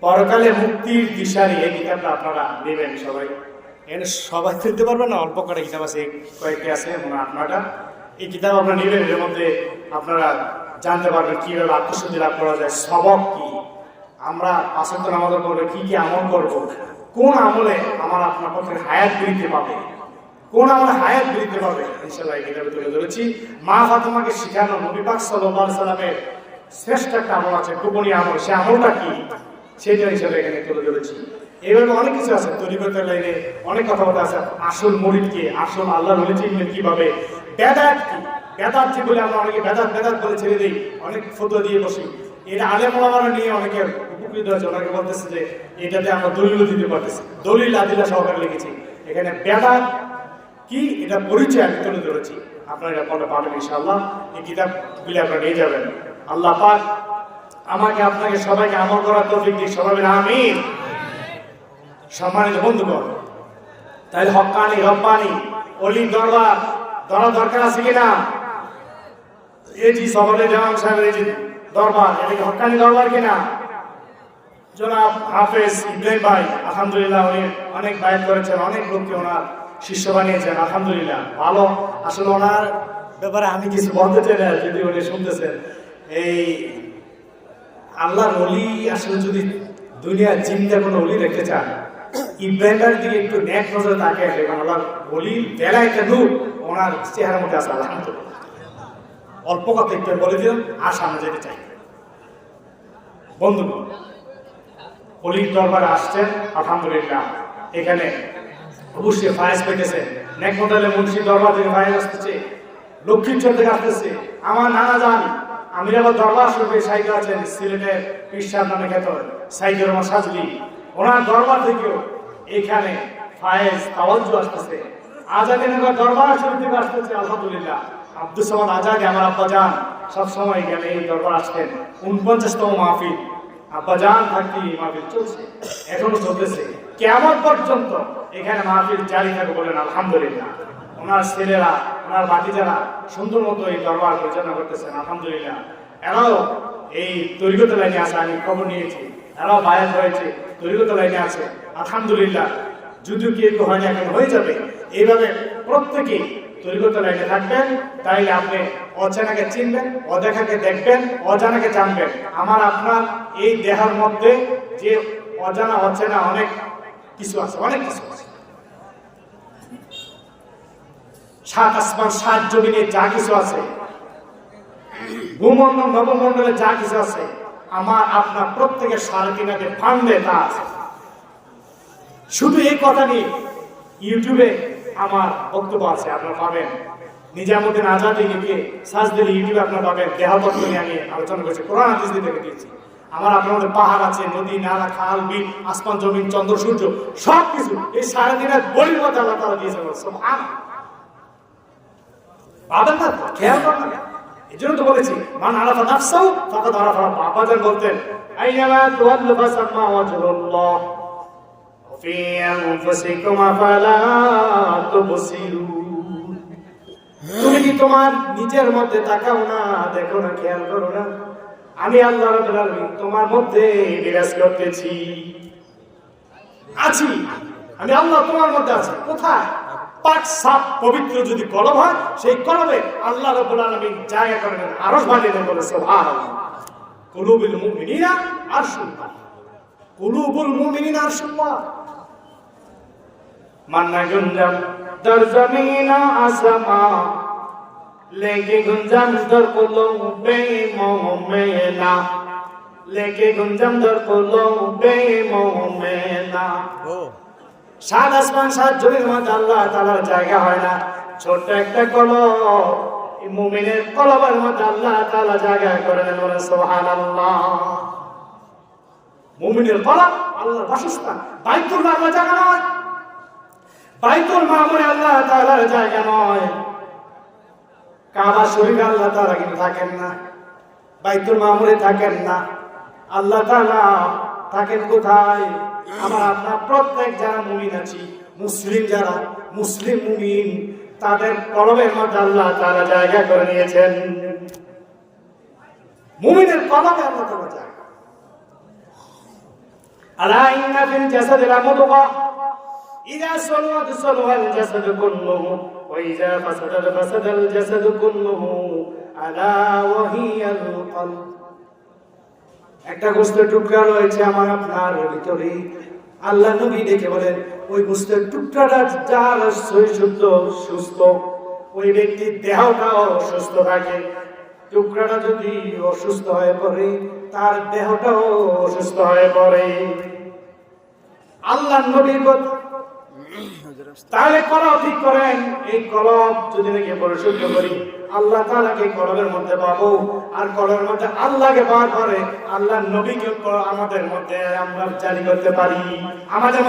পরকালে মুক্তির দিশারি, এই কিতাবটা আপনারা নেবেন সবাই। এখানে সবাই ফেলতে পারবেন না, অল্প কটা কিতাব আছে, কয়েকটি আছে মনে আপনারা। এই কিতাব আপনারা নেবেন, এর মধ্যে আপনারা জানতে পারবেন কিভাবে আত্মশুদ্ধি লাভ করা যায়, সবক কি, আমরা পাঁচ ওয়াক্ত নামাজ পড়লে কি কি আমল করব, কোন আমলে আমার আপনার পক্ষে হায়াত বৃদ্ধি পাবে, কোন আমলে হায়াত বৃদ্ধি পাবে, ইনশাআল্লাহ এই কিতাবে তুলে ধরেছি। মা ফাতেমাকে শিখানো নবী পাক সাল্লাল্লাহু আলাইহি সাল্লামের শ্রেষ্ঠ একটা আমল আছে, গোপনীয় আমল, সে আমলটা কি সেটা হিসেবে এখানে তুলে ধরেছি। এইভাবে অনেক কিছু আছে, তরিকতের লাইনে অনেক কথাবার্তা আছে। আসল মুরিদ কি, আসল আল্লাহর ওলি চিনবেন কিভাবে, বেদাত কি, বেদাত যে বলে আমরা অনেকে বেদাত বেদাত বলে ছেড়ে দিই, অনেক ফতোয়া দিয়ে বসি, এটা আলেম ওলামারা নিয়ে অনেকে উপকৃত হয়েছে। অনেকে বলতেছে যে এটাতে আমরা দলিল দিতে পারতেছি, দলিল আদিলা সহকারে লিখেছি। এখানে বেদাত কি এটা পরিচয় আমি তুলে ধরেছি, আপনারা এটা পড়তে পারবেন ইনশাআল্লাহ। এই কিতাবগুলি আপনারা নিয়ে যাবেন। আল্লাহ পাক আমাকে আপনাকে সবাইকে আমল করার তৌফিক দিক, সবাই বলেন আমিন। সম্মানিত বন্ধুগণ, তাহলে হক্কানি রব্বানি ওলির দরবার ধরা দরকার আছে কিনা? এই যে সবলে জামান সাহেবের এই যে দরবার, এটা কি হক্কানি দরবার কিনা? জনাব হাফেজ ইব্রাহিম ভাই আলহামদুলিল্লাহ উনি অনেক বায়াত করেছেন, অনেক লোককে ওনার শিষ্য বানিয়েছেন আলহামদুলিল্লাহ। ভালো, আসলে ওনার ব্যাপারে আমি কিছু বলতে চাই না, যদি উনি শুনতেছেন। এই আল্লাহর ওলি আসলে যদি দুনিয়ার জিন্দা কোনো ওলি দেখতে চান, ইব্রাহিম ভাইয়ের দিকে একটু নেক নজরে তাকিয়ে দেখবেন, আল্লাহর ওলি বেলায় একটা নূর ওনার চেহারার মধ্যে আছে আলহামদুলিল্লাহ। অল্প কথা একটু বলে দিলাম, আর সামনে যেতে চাই। বন্ধুগণ, অলির দরবারে আসছেন আলহামদুলিল্লাহ। এখানে অবশ্যই ফায়েজ পেতেছে, নেকমতালে মুন্সি দরবার থেকে ফায়েজ আসতেছে, লক্ষ্মীচর থেকে আসতেছে। আমার নানা যান আমির আবার দরবার শরীফে সাইকেল আছেন, সিলেটের পিসার নামে খ্যাত সাইকেল আমার সাজলি, ওনার দরবার থেকেও এখানে ফায়েজ তাওয়াজ্জু আসতেছে। আজাদি নগর দরবার শরীফ থেকে আসতেছে আলহামদুলিল্লাহ। আব্দুল সামাদ আজাদি আমার আব্বা যান সবসময় এখানে এই দরবার আসতেন। 49তম মাহফিল আব্বা জান থাকতে মাহফিল চলছে, এখনো চলতেছে কিয়ামত পর্যন্ত এখানে মাহফিল জারি থাকবে বলেন আলহামদুলিল্লাহ। ওনার ছেলেরা, ওনার ভাতিজারা সুন্দর মতো এই দরবার পরিচালনা করতেছেন আলহামদুলিল্লাহ। এরাও এই তরিকত লাইনে আছে, আমি খবর নিয়েছি, এরাও বায়াত হয়েছে, তরিকত লাইনে আছে আলহামদুলিল্লাহ। যদিও কেউ হয় না, এখন হয়ে যাবে। এইভাবে প্রত্যেকেই তরিকত লাইনে থাকবেন, তাইলে আপনি অচেনাকে চিনবেন, অদেখাকে দেখবেন, অজানাকে জানবেন। আমার আপনার এই দেহের মধ্যে যে অজানা অচেনা অনেক কিছু আছে, অনেক কিছু আছে। সাত আসমান সাত জমিনে যা কিছু আছে, ভূমণ্ডল নবমণ্ডলে যা কিছু আছে, আমার আপনার প্রত্যেকের সাড়ে তিনাতে ফান্ডে তা আছে। শুধু এই কথা নিয়ে ইউটিউবে আমার বক্তব্য আছে, আপনারা পাবেন। নিজামুদ্দিন আজাদি লিখে সার্চ দিলে ইউটিউবে আপনারা পাবেন। দেহতত্ত্ব নিয়ে আমি আলোচনা করেছি, কোরআন হাদিস দিয়ে দেখে দিয়েছি। আমার আপনাদের পাহাড় আছে, নদী নালা খাল বিল আসমান জমিন চন্দ্র সূর্য সবকিছু এই সাড়ে তিনের বলির মধ্যে আল্লাহ তাআলা দিয়েছেন। পাবেন না, খেয়াল করবেন না। এই জন্য তো বলেছি, মান আরাফা নাফসাহু ফাকাদ আরাফা রাব্বাহু। আব্বাজান বলতেন, আইনামা তুওয়াল্লু ফাসাম্মা ওয়াজহুল্লাহ ফি আনফুসিকুম আফালা তুবসিরুন। তুমি কি তোমার নিজের মধ্যে তাকাও না, দেখো না, খেয়াল করো না, আমি আল্লাহ রাব্বুল আলামিন তোমার মধ্যে বিরাজ করতেছি, আছি। আমি আল্লাহ তোমার মধ্যে আছি। কোথায়? পাক সাফ পবিত্র যদি কলব হয়, সেই কলবে আল্লাহ রাব্বুল আলামিন জায়গা করে নেন, আরশ বানিয়ে দেন। বলে সুবহানাল্লাহ। কুলুবুল মুমিনিনা আরশুল্লাহ, কুলুবুল মুমিনিনা আরশুল্লাহ। মান্না গুঞ্জাম দর জমিনা আসমা, लेके गुंजम दर कुलूबे मोमेना, लेके गुंजम दर कुलूबे मोमेना। সাত আসমান সাত জমির মধ্যে আল্লাহ তাআলার জায়গা হয় না। ছোট্ট একটা কলব, এই মুমিনের কলবের মধ্যে আল্লাহ তাআলা জায়গা করে নেন। বলেন সুবহানাল্লাহ। মুমিনের কলব আল্লাহর বাসস্থান। বাইতুল মামুরে জায়গা নয়, বাইতুল মামুরে আল্লাহ তাআলার জায়গা নয়। কাবা শরীফে আল্লাহ তাআলা কিন্তু থাকেন না, বাইতুল মামুরে থাকেন না। আল্লাহ তাআলা থাকেন কোথায়? আমার আপনার প্রত্যেক যারা মুমিন আছি, মুসলিম যারা, মুসলিম মুমিন, তাদের কলবের মধ্যে আল্লাহ তাআলা জায়গা করে নিয়েছেন। মুমিনের কলবে আল্লাহ তাআলা জায়গা। আলা ইন্না ফিল জাসাদি লামুদগা ইযা সালাত সালাল জাসাদু কুল্লুহু ওয়া ইযা ফাসাদাল ফাসাদাল জাসাদু কুল্লুহু আলা ওয়া হিয়াল কলব। একটা গোশতের টুকরা রয়েছে আমার আপনার ভিতরে। আল্লাহ নবী দেখে বলেন, ওই গোশতের টুকরাটা যার সুস্থ, ওই ব্যক্তির দেহটাও সুস্থ থাকে। টুকরাটা যদি অসুস্থ হয়ে পড়ে, তার দেহটাও অসুস্থ হয়ে পড়ে। আল্লাহ নবীর কথা। তাহলে কলব ঠিক করেন। এই কলব যদি নাকি পরিশুদ্ধ করি, আল্লাহ তাআলাকে কলবের মধ্যে পাবো। আর কলবের মধ্যে আল্লাহকে পাওয়ার পরে আল্লাহ নবীকে আমাদের মধ্যে আমরা জারি করতে পারি। আমাদের